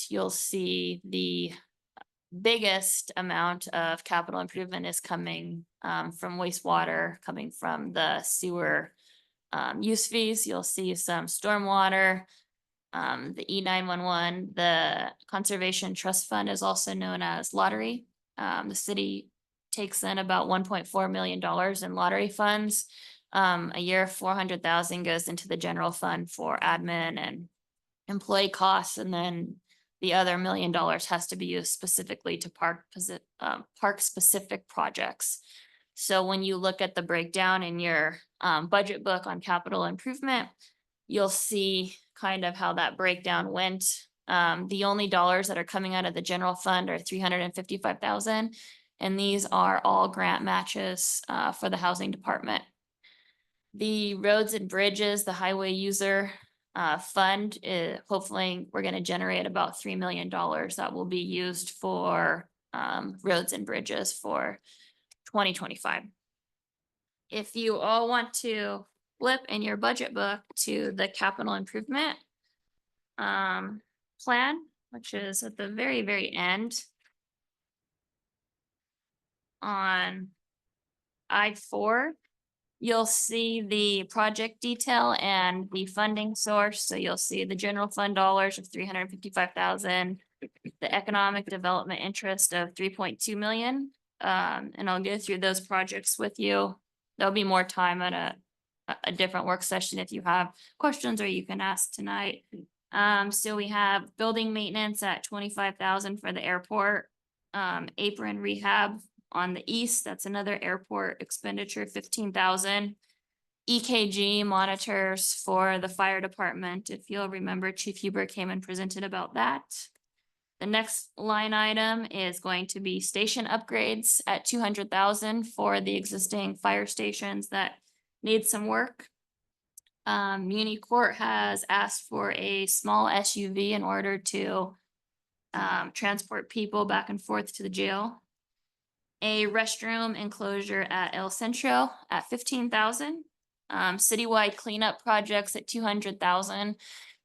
you'll see the biggest amount of capital improvement is coming from wastewater, coming from the sewer use fees. You'll see some stormwater, the E911, the Conservation Trust Fund is also known as lottery. The city takes in about $1.4 million in lottery funds. A year, 400,000 goes into the general fund for admin and employee costs. And then the other $1 million has to be used specifically to park specific projects. So when you look at the breakdown in your budget book on capital improvement, you'll see kind of how that breakdown went. The only dollars that are coming out of the general fund are $355,000. And these are all grant matches for the housing department. The roads and bridges, the highway user fund, hopefully we're going to generate about $3 million that will be used for roads and bridges for 2025. If you all want to flip in your budget book to the capital improvement plan, which is at the very, very end on I-4, you'll see the project detail and the funding source. So you'll see the general fund dollars of $355,000, the economic development interest of 3.2 million. And I'll go through those projects with you. There'll be more time at a different work session if you have questions, or you can ask tonight. So we have building maintenance at 25,000 for the airport, apron rehab on the east, that's another airport expenditure, 15,000. EKG monitors for the fire department. If you'll remember, Chief Huber came and presented about that. The next line item is going to be station upgrades at 200,000 for the existing fire stations that need some work. Muni Court has asked for a small SUV in order to transport people back and forth to the jail. a restroom enclosure at El Centro at 15,000. Citywide cleanup projects at 200,000.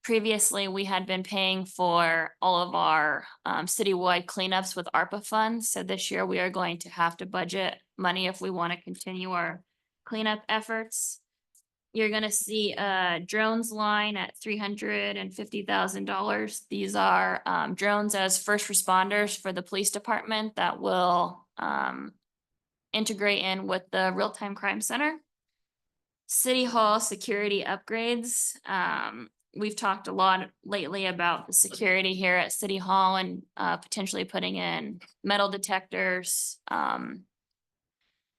Previously, we had been paying for all of our citywide cleanups with ARPA funds. So this year we are going to have to budget money if we want to continue our cleanup efforts. You're gonna see a drones line at $350,000. These are drones as first responders for the police department that will integrate in with the real-time crime center. City Hall security upgrades. We've talked a lot lately about the security here at City Hall and potentially putting in metal detectors,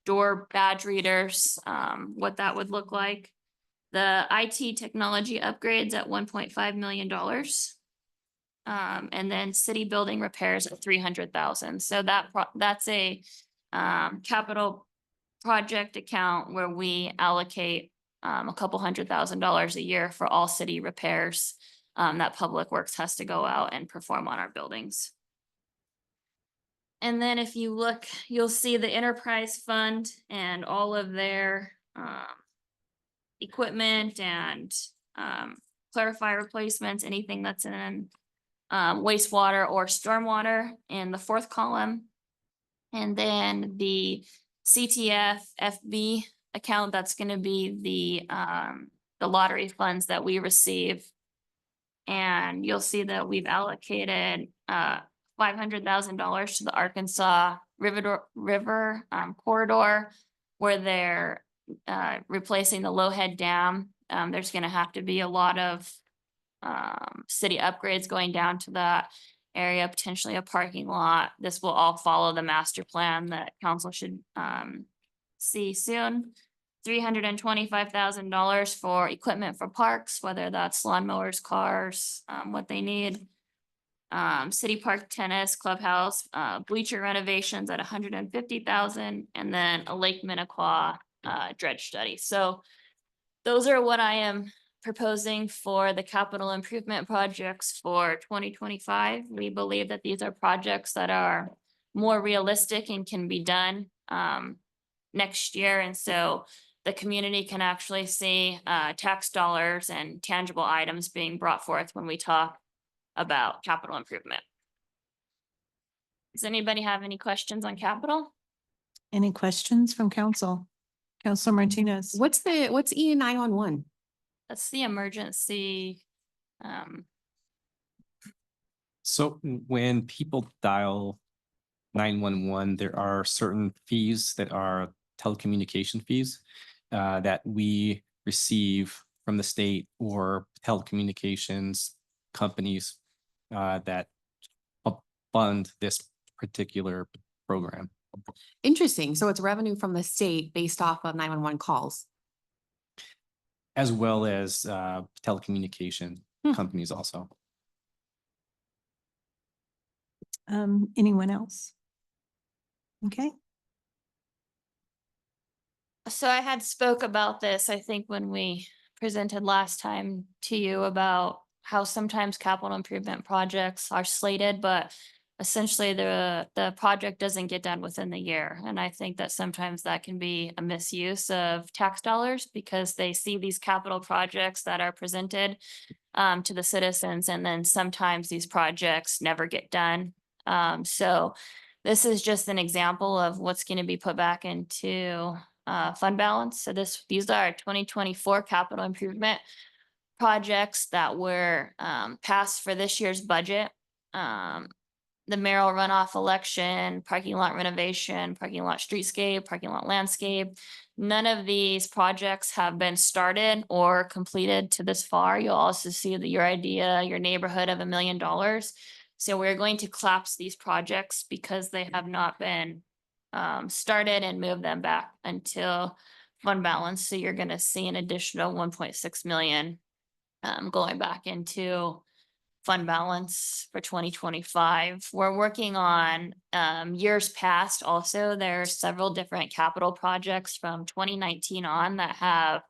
door badge readers, what that would look like. The IT technology upgrades at $1.5 million. And then city building repairs at 300,000. So that's a capital project account where we allocate a couple $100,000 a year for all city repairs that Public Works has to go out and perform on our buildings. And then if you look, you'll see the enterprise fund and all of their equipment and clarifier replacements, anything that's in wastewater or stormwater in the fourth column. And then the CTF FB account, that's going to be the lottery funds that we receive. And you'll see that we've allocated $500,000 to the Arkansas River corridor, where they're replacing the Lowhead Dam. There's going to have to be a lot of city upgrades going down to that area, potentially a parking lot. This will all follow the master plan that council should see soon. $325,000 for equipment for parks, whether that's lawnmowers, cars, what they need. City Park tennis clubhouse, bleacher renovations at 150,000, and then a Lake Minnequaw dredge study. So those are what I am proposing for the capital improvement projects for 2025. We believe that these are projects that are more realistic and can be done next year. And so the community can actually see tax dollars and tangible items being brought forth when we talk about capital improvement. Does anybody have any questions on capital? Any questions from council? Councilor Martinez. What's E911? That's the emergency. So when people dial 911, there are certain fees that are telecommunication fees that we receive from the state or telecommunications companies that fund this particular program. Interesting. So it's revenue from the state based off of 911 calls. As well as telecommunication companies also. Anyone else? Okay. So I had spoke about this, I think, when we presented last time to you about how sometimes capital improvement projects are slated, but essentially the project doesn't get done within the year. And I think that sometimes that can be a misuse of tax dollars because they see these capital projects that are presented to the citizens, and then sometimes these projects never get done. So this is just an example of what's going to be put back into fund balance. So these are 2024 capital improvement projects that were passed for this year's budget. The Merrill runoff election, parking lot renovation, parking lot streetscape, parking lot landscape. None of these projects have been started or completed to this far. You'll also see that your idea, your neighborhood of $1 million. So we're going to collapse these projects because they have not been started and move them back until fund balance. So you're going to see an additional 1.6 million going back into fund balance for 2025. We're working on years past also. There are several different capital projects from 2019 on that have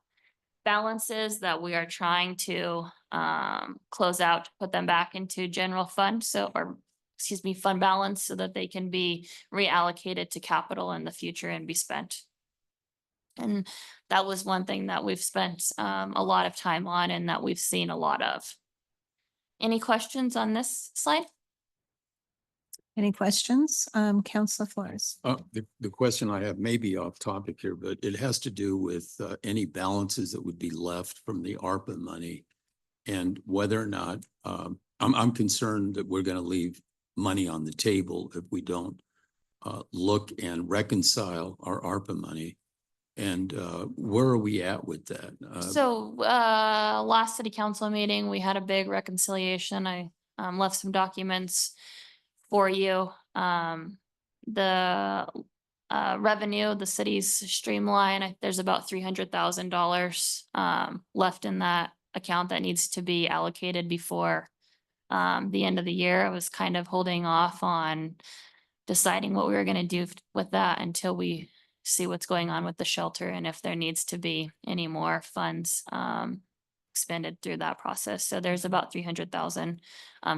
balances that we are trying to close out to put them back into general fund. So, or fund balance so that they can be reallocated to capital in the future and be spent. And that was one thing that we've spent a lot of time on and that we've seen a lot of. Any questions on this slide? Any questions? Counselor Flores? The question I have may be off topic here, but it has to do with any balances that would be left from the ARPA money and whether or not, I'm concerned that we're going to leave money on the table if we don't look and reconcile our ARPA money. And where are we at with that? So last city council meeting, we had a big reconciliation. I left some documents for you. The revenue, the city's streamline, there's about $300,000 left in that account that needs to be allocated before the end of the year. I was kind of holding off on deciding what we were going to do with that until we see what's going on with the shelter and if there needs to be any more funds expended through that process. So there's about 300,000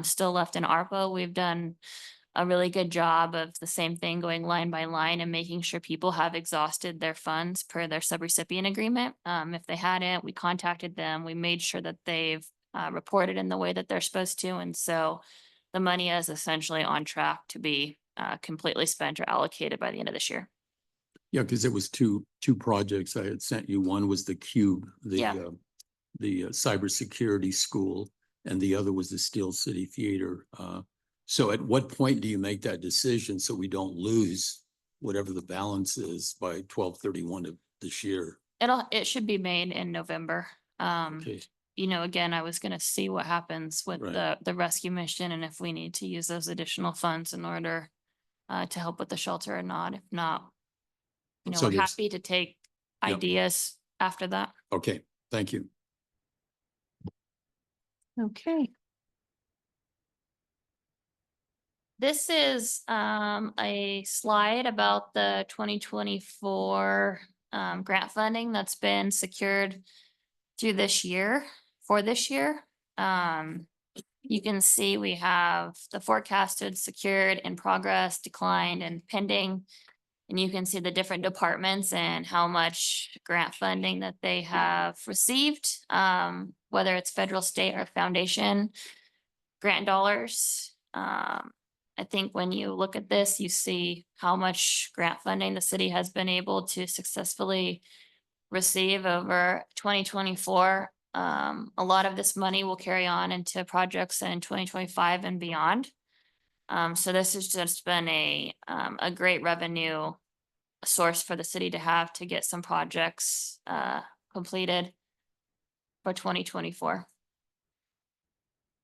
still left in ARPA. We've done a really good job of the same thing, going line by line and making sure people have exhausted their funds per their subrecipient agreement. If they hadn't, we contacted them. We made sure that they've reported in the way that they're supposed to. And so the money is essentially on track to be completely spent or allocated by the end of this year. Yeah, because it was two projects I had sent you. One was the Cube, the cybersecurity school, and the other was the Steel City Theater. So at what point do you make that decision so we don't lose whatever the balance is by 12/31 of this year? It should be made in November. Okay, You know, again, I was gonna see what happens with Right. the rescue mission and if we need to use those additional funds in order to help with the shelter or not. If not, you know, So we're there's- happy to take Yep. ideas after that. okay, thank you. Okay. This is a slide about the 2024 grant funding that's been secured through this year, for this year. You can see we have the forecasted, secured, in progress, declined, and pending. And you can see the different departments and how much grant funding that they have received, whether it's federal, state, or foundation grant dollars. I think when you look at this, you see how much grant funding the city has been able to successfully receive over 2024. A lot of this money will carry on into projects in 2025 and beyond. So this has just been a great revenue source for the city to have to get some projects completed for 2024.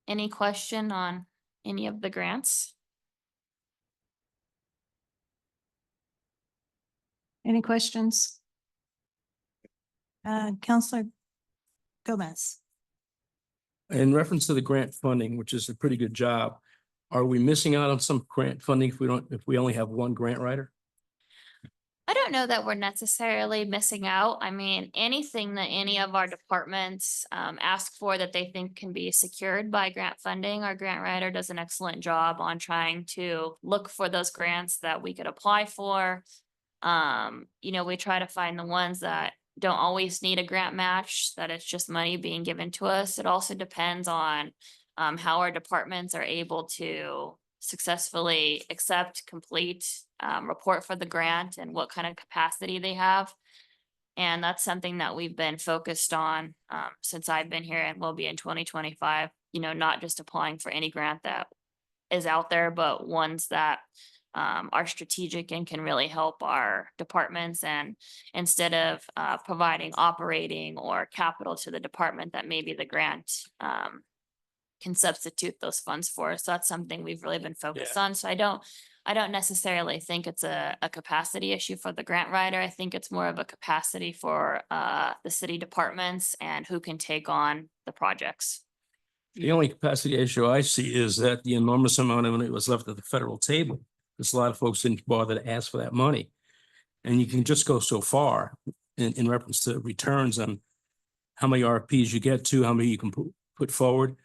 Any question on any of the grants? Any questions? Counselor Gomez? In reference to the grant funding, which is a pretty good job, are we missing out on some grant funding if we only have one grant writer? I don't know that we're necessarily missing out. I mean, anything that any of our departments ask for that they think can be secured by grant funding, our grant writer does an excellent job on trying to look for those grants that we could apply for. You know, we try to find the ones that don't always need a grant match, that it's just money being given to us. It also depends on how our departments are able to successfully accept, complete, report for the grant and what kind of capacity they have. And that's something that we've been focused on since I've been here and will be in 2025, you know, not just applying for any grant that is out there, but ones that are strategic and can really help our departments. And instead of providing operating or capital to the department that maybe the grant can substitute those funds for. So that's something we've really been focused on. So I don't necessarily think it's a capacity issue for the grant writer. I think it's more of a capacity for the city departments and who can take on the projects. The only capacity issue I see is that the enormous amount of money was left at the federal table. Because a lot of folks didn't bother to ask for that money. And you can just go so far in reference to returns on how many RFPs you get to, how many you can put forward.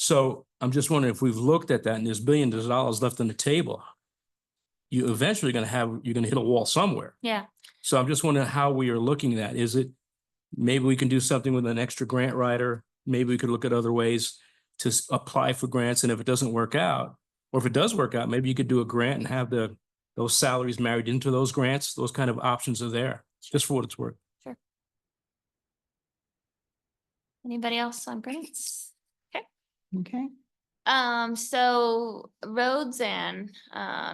So I'm just wondering if we've looked at that and there's billions of dollars left on the table. You eventually you're gonna hit a wall somewhere. Yeah. So I'm just wondering how we are looking at, is it, maybe we can do something with an extra grant writer? Maybe we could look at other ways to apply for grants, and if it doesn't work out, or if it does work out, maybe you could do a grant and have those salaries married into those grants. Those kind of options are there, just for what it's worth. Anybody else on grants? Okay. So roads and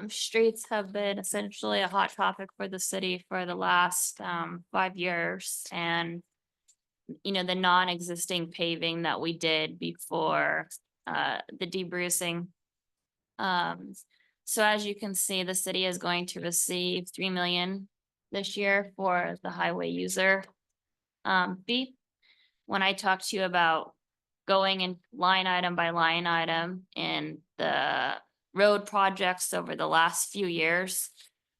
streets have been essentially a hot topic for the city for the last 5 years. And you know, the non-existing paving that we did before the debrucing. So as you can see, the city is going to receive 3 million this year for the highway user fee. When I talked to you about going in line item by line item in the road projects over the last few years,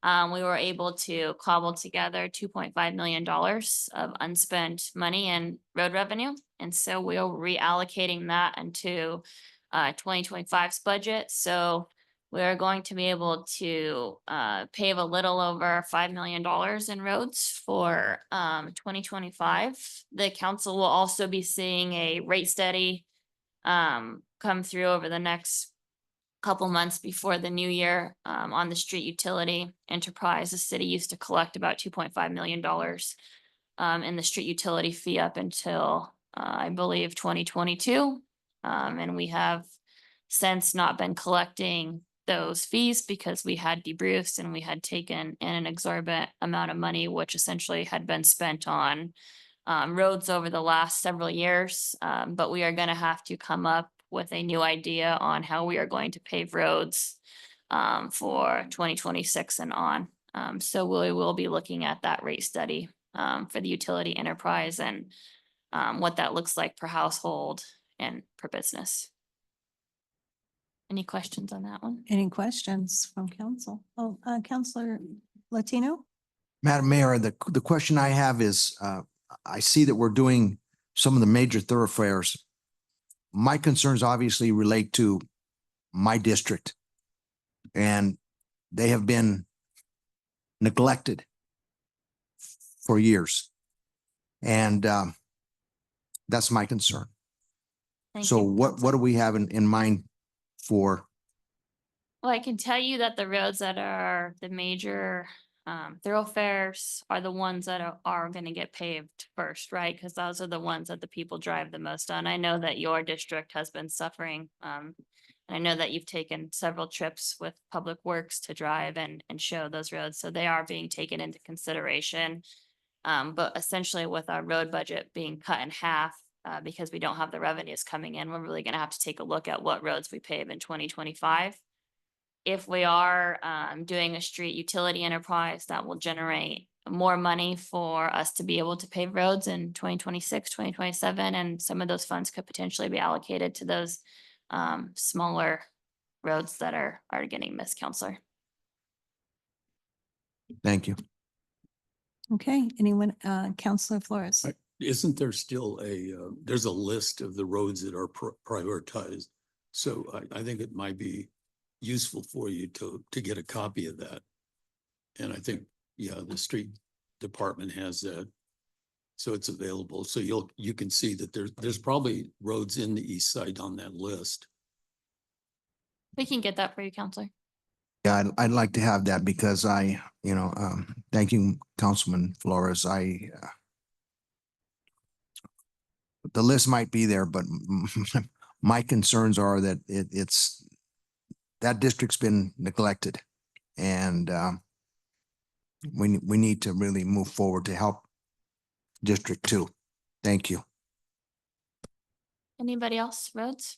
we were able to cobble together $2.5 million of unspent money in road revenue. And so we are reallocating that into 2025's budget. So we are going to be able to pave a little over $5 million in roads for 2025. The council will also be seeing a rate study come through over the next couple months before the new year on the street utility enterprise. The city used to collect about $2.5 million in the street utility fee up until I believe 2022. And we have since not been collecting those fees because we had debruced and we had taken in an exorbitant amount of money, which essentially had been spent on roads over the last several years. But we are going to have to come up with a new idea on how we are going to pave roads for 2026 and on. So we will be looking at that rate study for the utility enterprise and what that looks like per household and per business. Any questions on that one? Any questions from council? Oh, Counselor Latino? Madam Mayor, the question I have is, I see that we're doing some of the major thoroughfares. My concerns obviously relate to my district, and they have been neglected for years. And that's my concern. Thank So you. what do we have in mind for? Well, I can tell you that the roads that are the major thoroughfares are the ones that are going to get paved first, right? Because those are the ones that the people drive the most on. I know that your district has been suffering. And I know that you've taken several trips with Public Works to drive and show those roads. So they are being taken into consideration. But essentially with our road budget being cut in half, because we don't have the revenues coming in, we're really going to have to take a look at what roads we pave in 2025. If we are doing a street utility enterprise, that will generate more money for us to be able to pave roads in 2026, 2027, and some of those funds could potentially be allocated to those smaller roads that are getting missed, Counselor. Thank you. Okay, anyone, Counselor Flores? Isn't there still there's a list of the roads that are prioritized? So I think it might be useful for you to get a copy of that. And I think, yeah, the street department has that. So it's available. So you can see that there's probably roads in the east side on that list. We can get that for you, Counselor. Yeah, I'd like to have that because thank you, Councilman Flores. The list might be there, but my concerns are that that district's been neglected, and we need to really move forward to help District 2. Thank you. Anybody else? Roads?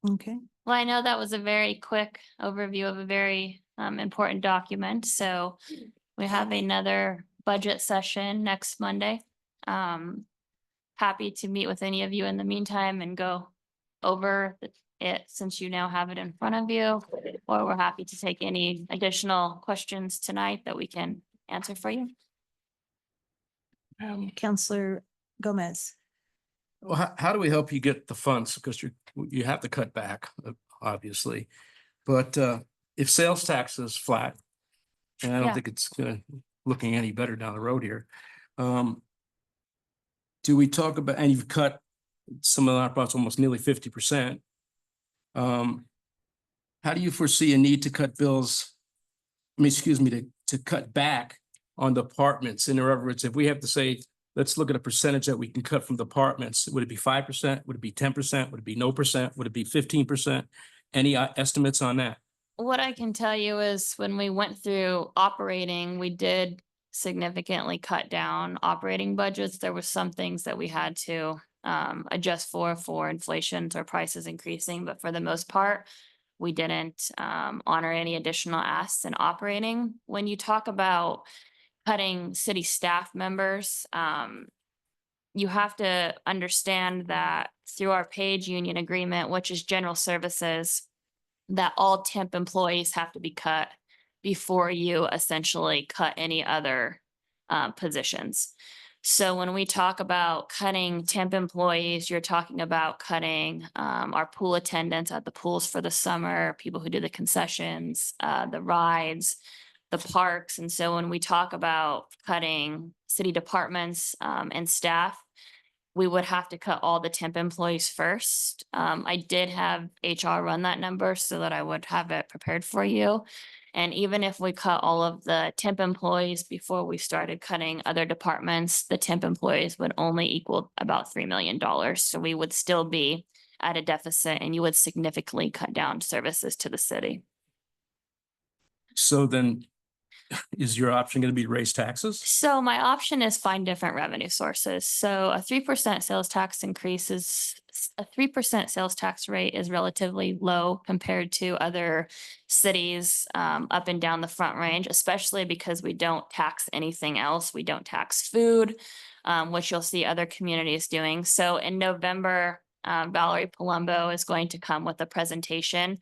Okay, Well, I know that was a very quick overview of a very important document. So we have another budget session next Monday. Happy to meet with any of you in the meantime and go over it since you now have it in front of you, or we're happy to take any additional questions tonight that we can answer for you. Counselor Gomez? Well, how do we help you get the funds? Because you have to cut back, obviously. But if sales tax is flat, and I don't Yeah. think it's looking any better down the road here. Do we talk about, and you've cut some of the nonprofits almost nearly 50%. How do you foresee a need to cut bills? I mean, excuse me, to cut back on departments? In other words, if we have to say, let's look at a percentage that we can cut from departments, would it be 5%? Would it be 10%? Would it be no percent? Would it be 15%? Any estimates on that? What I can tell you is when we went through operating, we did significantly cut down operating budgets. There were some things that we had to adjust for inflation or prices increasing, but for the most part, we didn't honor any additional asks in operating. When you talk about cutting city staff members, you have to understand that through our Page Union agreement, which is general services, that all temp employees have to be cut before you essentially cut any other positions. So when we talk about cutting temp employees, you're talking about cutting our pool attendants at the pools for the summer, people who do the concessions, the rides, the parks. And so when we talk about cutting city departments and staff, we would have to cut all the temp employees first. I did have HR run that number so that I would have it prepared for you. And even if we cut all of the temp employees before we started cutting other departments, the temp employees would only equal about $3 million. So we would still be at a deficit and you would significantly cut down services to the city. So then is your option going to be raise taxes? So my option is find different revenue sources. So a 3% sales tax increase is a 3% sales tax rate is relatively low compared to other cities up and down the Front Range, especially because we don't tax anything else. We don't tax food, which you'll see other communities doing. So in November, Valerie Palumbo is going to come with a presentation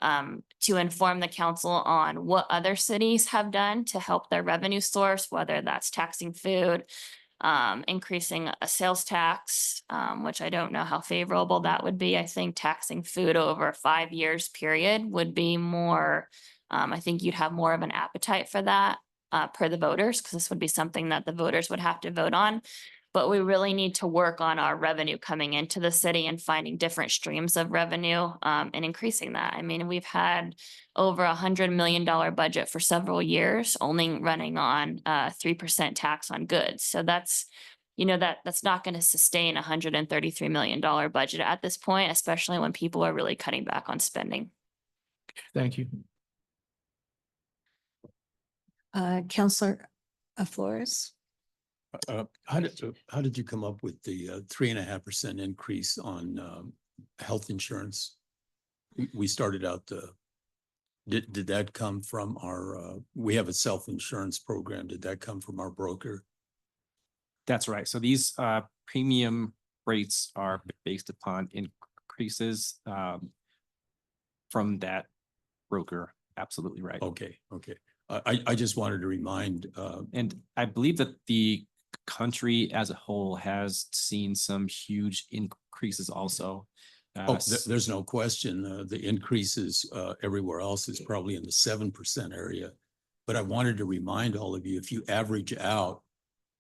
to inform the council on what other cities have done to help their revenue source, whether that's taxing food, increasing a sales tax, which I don't know how favorable that would be. I think taxing food over a 5 years period would be more, I think you'd have more of an appetite for that per the voters, because this would be something that the voters would have to vote on. But we really need to work on our revenue coming into the city and finding different streams of revenue and increasing that. I mean, we've had over $100 million budget for several years, only running on 3% tax on goods. So that's, you know, that's not going to sustain a $133 million budget at this point, especially when people are really cutting back on spending. Thank you. Counselor Flores? How did you come up with the 3.5% increase on health insurance? We started out did that come from our we have a self-insurance program. Did that come from our broker? That's right. So these premium rates are based upon increases from that broker. Absolutely right. Okay. I just wanted to remind And I believe that the country as a whole has seen some huge increases also. there's no question the increases everywhere else is probably in the 7% area. But I wanted to remind all of you, if you average out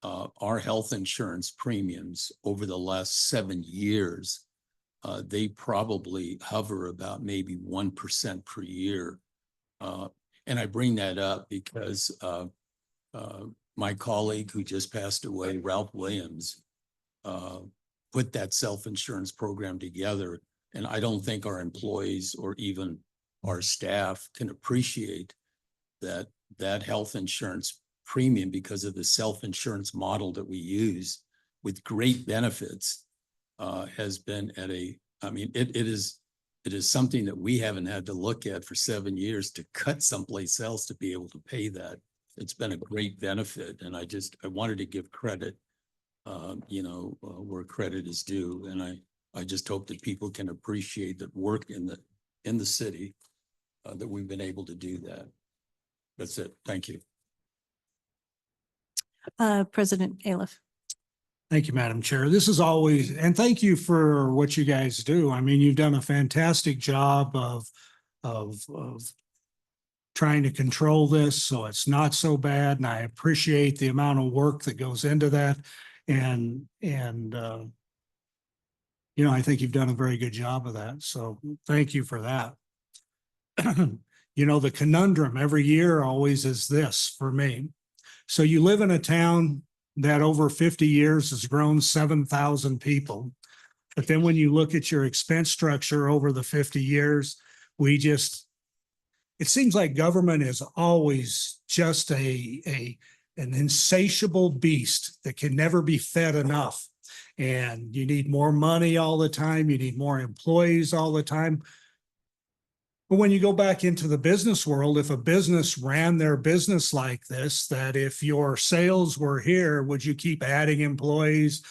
our health insurance premiums over the last 7 years, they probably hover about maybe 1% per year. And I bring that up because my colleague who just passed away, Ralph Williams, put that self-insurance program together. And I don't think our employees or even our staff can appreciate that health insurance premium because of the self-insurance model that we use with great benefits has been at it is something that we haven't had to look at for 7 years to cut someplace else to be able to pay that. It's been a great benefit. And I wanted to give credit, where credit is due. And I just hope that people can appreciate that work in the city, that we've been able to do that. That's it. Thank you. President Aliff. Thank you, Madam Chair. This is always, and thank you for what you guys do. I mean, you've done a fantastic job of trying to control this, so it's not so bad. And I appreciate the amount of work that goes into that. And you know, I think you've done a very good job of that. So thank you for that. You know, the conundrum every year always is this for me. So you live in a town that over 50 years has grown 7,000 people. But then when you look at your expense structure over the 50 years, it seems like government is always just an insatiable beast that can never be fed enough. And you need more money all the time. You need more employees all the time. But when you go back into the business world, if a business ran their business like this, that if your sales were here, would you keep adding employees?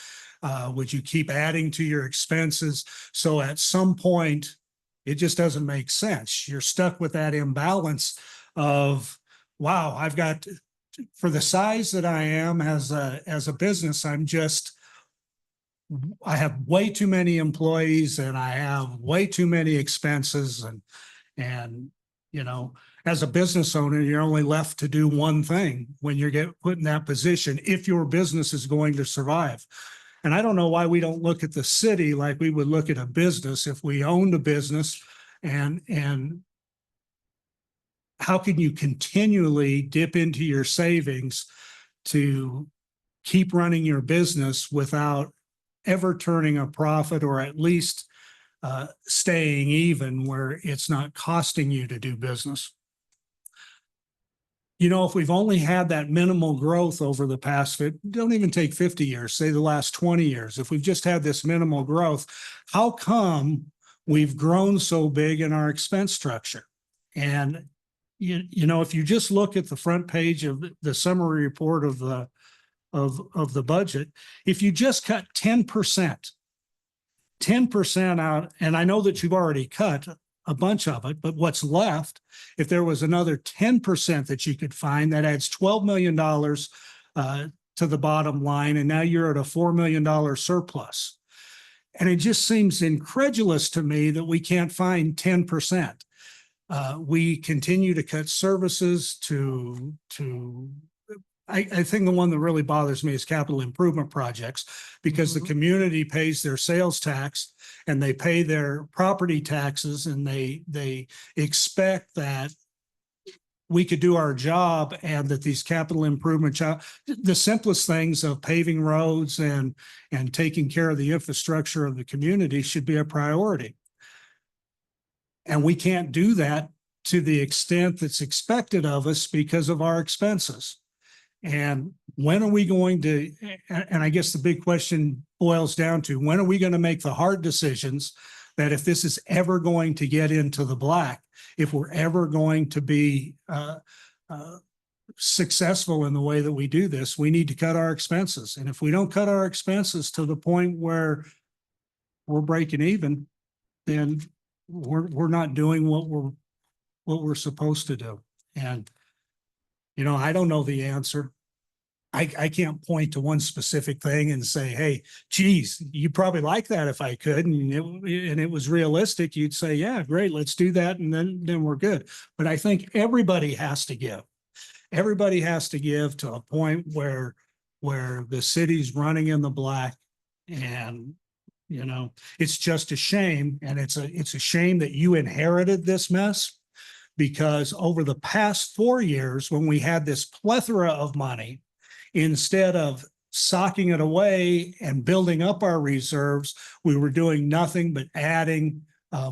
Would you keep adding to your expenses? So at some point, it just doesn't make sense. You're stuck with that imbalance of, wow, I've got, for the size that I am as a business, I have way too many employees and I have way too many expenses and, you know, as a business owner, you're only left to do one thing when you get put in that position, if your business is going to survive. And I don't know why we don't look at the city like we would look at a business if we owned a business, and how can you continually dip into your savings to keep running your business without ever turning a profit, or at least staying even where it's not costing you to do business? You know, if we've only had that minimal growth over the past, don't even take 50 years, say the last 20 years, if we've just had this minimal growth, how come we've grown so big in our expense structure? And, you know, if you just look at the front page of the summary report of the budget, if you just cut 10% out, and I know that you've already cut a bunch of it, but what's left, if there was another 10% that you could find, that adds $12 million to the bottom line, and now you're at a $4 million surplus. And it just seems incredulous to me that we can't find 10%. We continue to cut services I think the one that really bothers me is capital improvement projects, because the community pays their sales tax and they pay their property taxes, and they expect that we could do our job, and that these capital improvement, the simplest things of paving roads and taking care of the infrastructure of the community should be a priority. And we can't do that to the extent that's expected of us because of our expenses. And when are we going to, and I guess the big question boils down to, when are we going to make the hard decisions that if this is ever going to get into the black, if we're ever going to be successful in the way that we do this, we need to cut our expenses. And if we don't cut our expenses to the point where we're breaking even, then we're not doing what we're supposed to do. And you know, I don't know the answer. I can't point to one specific thing and say, hey, geez, you probably like that if I could, and it was realistic, you'd say, yeah, great, let's do that, and then we're good. But I think everybody has to give. Everybody has to give to a point where the city's running in the black. And, you know, it's just a shame. And it's a shame that you inherited this mess. Because over the past 4 years, when we had this plethora of money, instead of socking it away and building up our reserves, we were doing nothing but adding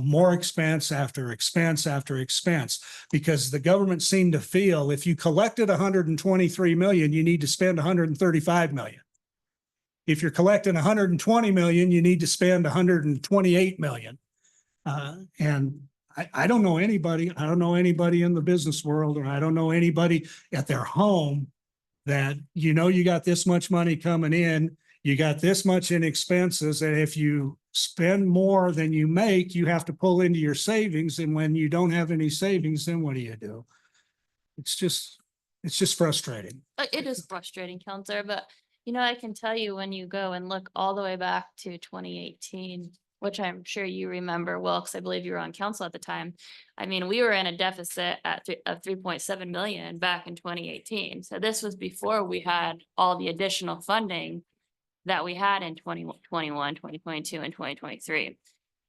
more expense after expense after expense. Because the government seemed to feel if you collected 123 million, you need to spend 135 million. If you're collecting 120 million, you need to spend 128 million. And I don't know anybody. I don't know anybody in the business world, or I don't know anybody at their home that, you know, you got this much money coming in, you got this much in expenses, and if you spend more than you make, you have to pull into your savings. And when you don't have any savings, then what do? It's just frustrating. It is frustrating, Counselor, but You know, I can tell you when you go and look all the way back to 2018, which I'm sure you remember well, because I believe you were on council at the time. I mean, we were in a deficit of 3.7 million back in 2018. So this was before we had all the additional funding that we had in 2021, 2022, and 2023.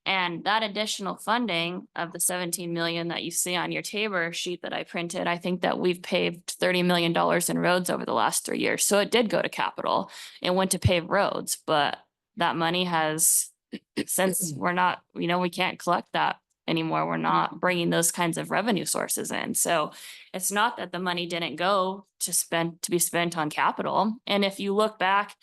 And that additional funding of the 17 million that you see on your Tabor sheet that I printed, I think that we've paved $30 million in roads over the last 3 years. So it did go to capital. It went to pave roads, but that money has, since we're not, we can't collect that anymore. We're not bringing those kinds of revenue sources in. So it's not that the money didn't go to be spent on capital. And if you look back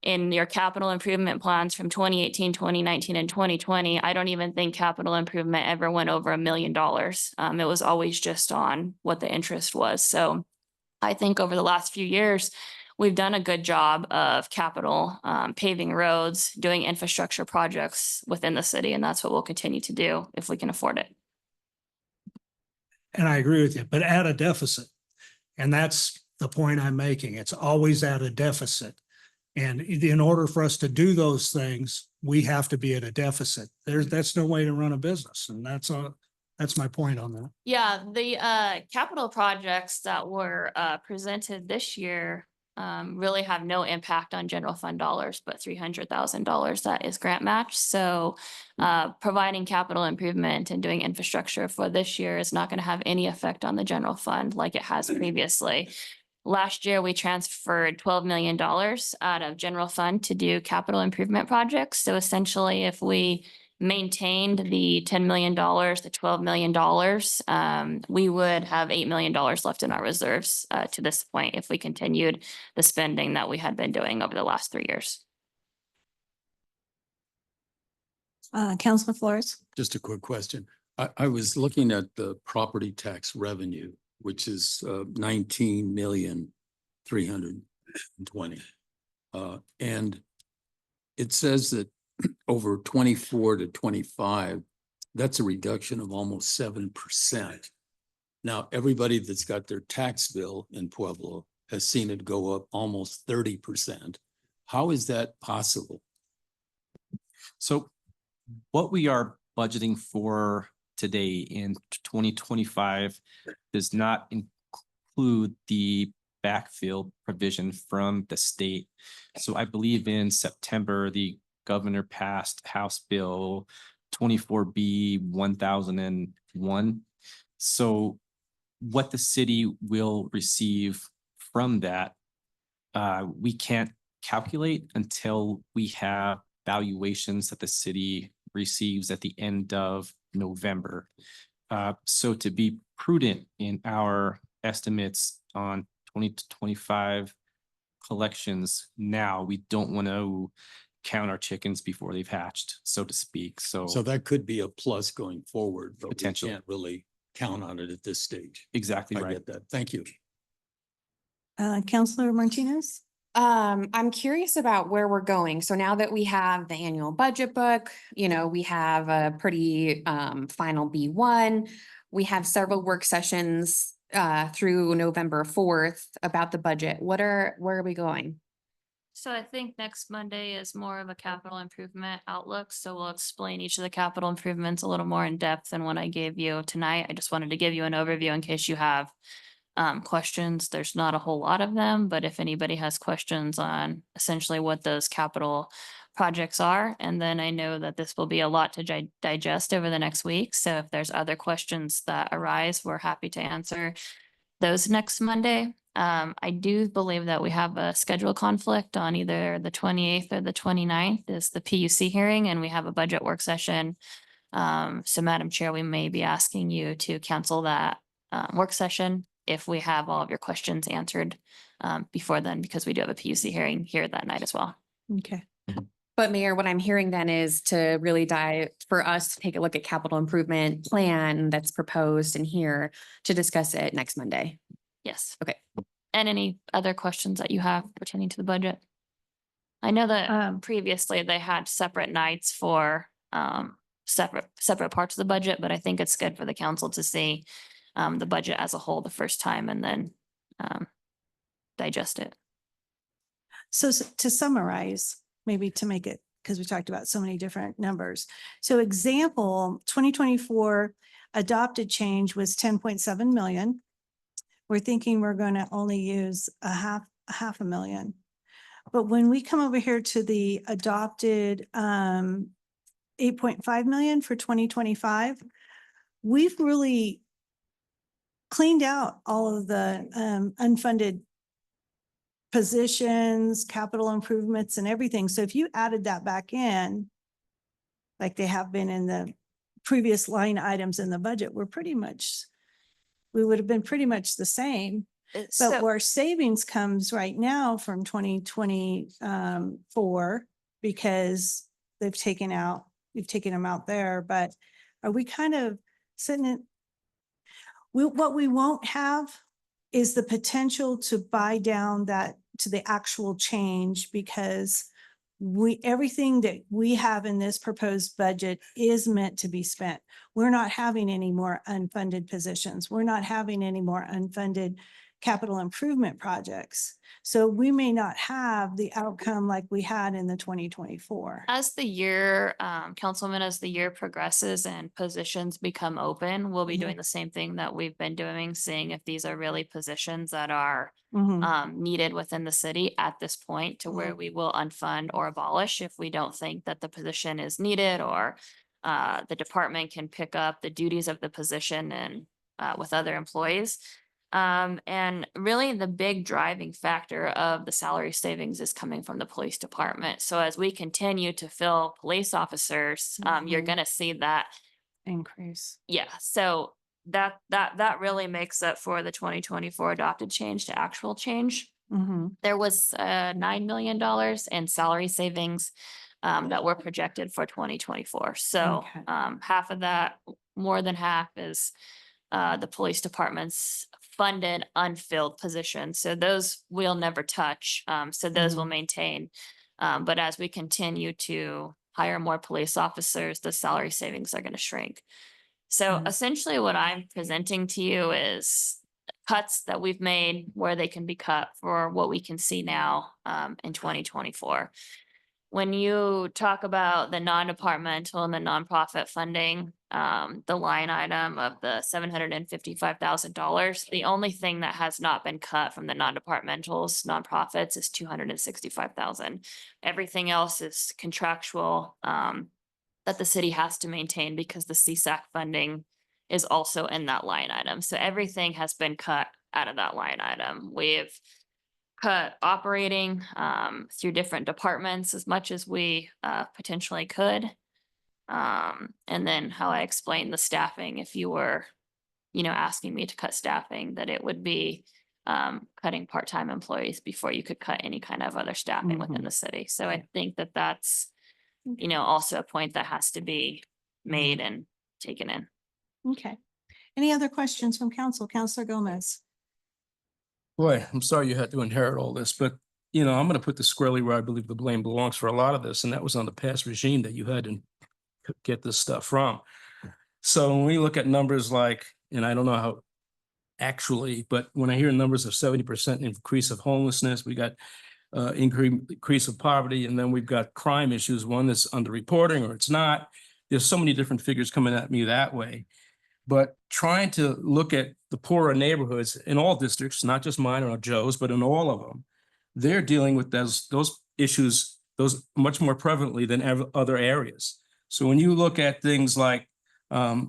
in your capital improvement plans from 2018, 2019, and 2020, I don't even think capital improvement ever went over $1 million. It was always just on what the interest was. So I think over the last few years, we've done a good job of capital, paving roads, doing infrastructure projects within the city, and that's what we'll continue to do if we can afford it. And I agree with you, but at a deficit. And that's the point I'm making. It's always at a deficit. And in order for us to do those things, we have to be at a deficit. That's no way to run a business. And that's my point on that. Yeah, the capital projects that were presented this year really have no impact on general fund dollars, but $300,000 that is grant match. So providing capital improvement and doing infrastructure for this year is not going to have any effect on the general fund like it has previously. Last year, we transferred $12 million out of general fund to do capital improvement projects. So essentially, if we maintained the $10 million, the $12 million, we would have $8 million left in our reserves to this point if we continued the spending that we had been doing over the last 3 years. Councilor Flores? Just a quick question. I was looking at the property tax revenue, which is 19,320,000. And it says that over 24 to 25, that's a reduction of almost 7%. Now, everybody that's got their tax bill in Pueblo has seen it go up almost 30%. How is that possible? So what we are budgeting for today in 2025 does not include the backfill provision from the state. So I believe in September, the governor passed House Bill 24B 1001. So what the city will receive from that, we can't calculate until we have valuations that the city receives at the end of November. So to be prudent in our estimates on 2025 collections now, we don't want to count our chickens before they've hatched, so to speak. So that could be a plus going forward, but we Potential. can't really count on it at this stage. exactly I right. get that. Thank you. Councilor Martinez? I'm curious about where we're going. So now that we have the annual budget book, we have a pretty final B1. We have several work sessions through November 4th about the budget. Where are we going? So I think next Monday is more of a capital improvement outlook. So we'll explain each of the capital improvements a little more in depth than what I gave you tonight. I just wanted to give you an overview in case you have questions. There's not a whole lot of them, but if anybody has questions on essentially what those capital projects are, and then I know that this will be a lot to digest over the next week. So if there's other questions that arise, we're happy to answer those next Monday. I do believe that we have a schedule conflict on either the 28th or the 29th is the PUC hearing, and we have a budget work session. So Madam Chair, we may be asking you to cancel that work session if we have all of your questions answered before then, because we do have a PUC hearing here that night as well. Okay. But Mayor, what I'm hearing then is to really for us to take a look at capital improvement plan that's proposed in here to discuss it next Monday. Yes. Okay. And any other questions that you have pertaining to the budget? I know that previously they had separate nights for separate parts of the budget, but I think it's good for the council to see the budget as a whole the first time and then digest it. So to summarize, maybe to make it, because we talked about so many different numbers. So example, 2024 adopted change was 10.7 million. We're thinking we're going to only use half a million. But when we come over here to the adopted 8.5 million for 2025, we've really cleaned out all of the unfunded positions, capital improvements and everything. So if you added that back in, like they have been in the previous line items in the budget, we would have been pretty much the same. But So, where savings comes right now from 2024, because we've taken them out there, but are we kind of sitting in? What we won't have is the potential to buy down that to the actual change, because everything that we have in this proposed budget is meant to be spent. We're not having any more unfunded positions. We're not having any more unfunded capital improvement projects. So we may not have the outcome like we had in the 2024. as the year, Councilman, as the year progresses and positions become open, we'll be doing the same thing that we've been doing, seeing if these are really positions that are Mhm. needed within the city at this point, to where we will unfund or abolish if we don't think that the position is needed, or the department can pick up the duties of the position and with other employees. And really the big driving factor of the salary savings is coming from the police department. So as we continue to fill police officers, you're Mhm. gonna see that. Increase. Yeah, so that really makes up for the 2024 adopted change to actual change. Mhm. There was $9 million in salary savings that were projected for 2024. So Okay. half of that, more than half, is the police department's funded unfilled positions. So those we'll never touch. So those will maintain. But as we continue to hire more police officers, the salary savings are going to shrink. So Mhm. essentially what I'm presenting to you is cuts that we've made where they can be cut for what we can see now in 2024. When you talk about the non-departmental and the nonprofit funding, the line item of the $755,000, the only thing that has not been cut from the non-departmentals, nonprofits, is $265,000. Everything else is contractual that the city has to maintain, because the CSAC funding is also in that line item. So everything has been cut out of that line item. We've cut operating through different departments as much as we potentially could. And then how I explained the staffing, if you were, asking me to cut staffing, that it would be cutting part-time employees before you could cut any kind of other staffing within Mhm. the city. So I think that that's, also a point that has to be made and taken in. Okay. Any other questions from council? Counselor Gomez? Boy, I'm sorry you had to inherit all this, but I'm gonna put this squarely where I believe the blame belongs for a lot of this, and that was on the past regime that you had to get this stuff from. So when we look at numbers like, and I don't know how actually, but when I hear numbers of 70% increase of homelessness, we got increase of poverty, and then we've got crime issues, one that's underreporting or it's not. There's so many different figures coming at me that way. But trying to look at the poorer neighborhoods in all districts, not just mine or Joe's, but in all of them, they're dealing with those issues, those much more prevalently than other areas. So when you look at things like, for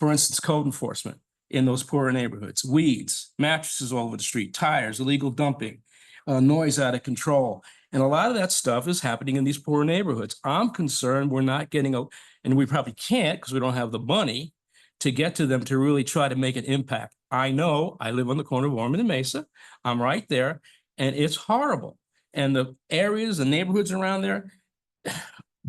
instance, code enforcement in those poorer neighborhoods, weeds, mattresses all over the street, tires, illegal dumping, noise out of control. And a lot of that stuff is happening in these poor neighborhoods. I'm concerned we're not getting and we probably can't because we don't have the money to get to them to really try to make an impact. I know I live on the corner of Ormond and Mesa. I'm right there, and it's horrible. And the areas, the neighborhoods around there,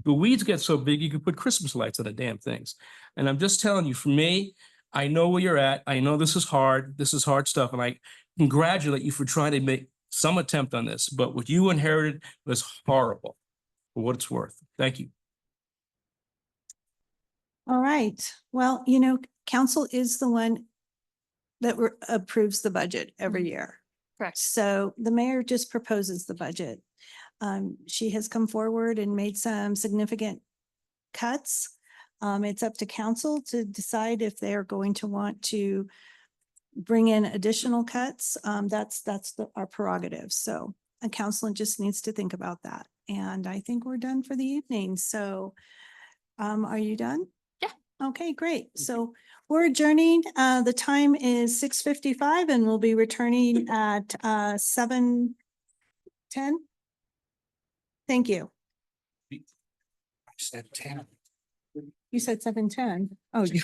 the weeds get so big you can put Christmas lights on the damn things. And I'm just telling you, for me, I know where you're at. I know this is hard. This is hard stuff. And I congratulate you for trying to make some attempt on this. But what you inherited was horrible, for what it's worth. Thank you. All right. Well, council is the one that approves the budget every year. Correct. So the mayor just proposes the budget. She has come forward and made some significant cuts. It's up to council to decide if they are going to want to bring in additional cuts. Our prerogative. So a council just needs to think about that. And I think we're done for the evening. So are you done? Yeah. Okay, great. So we're adjourning. The time is 6:55 and we'll be returning at 7:10. Thank you. I said 10. You said 7:10. Oh, you.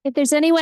If there's anyone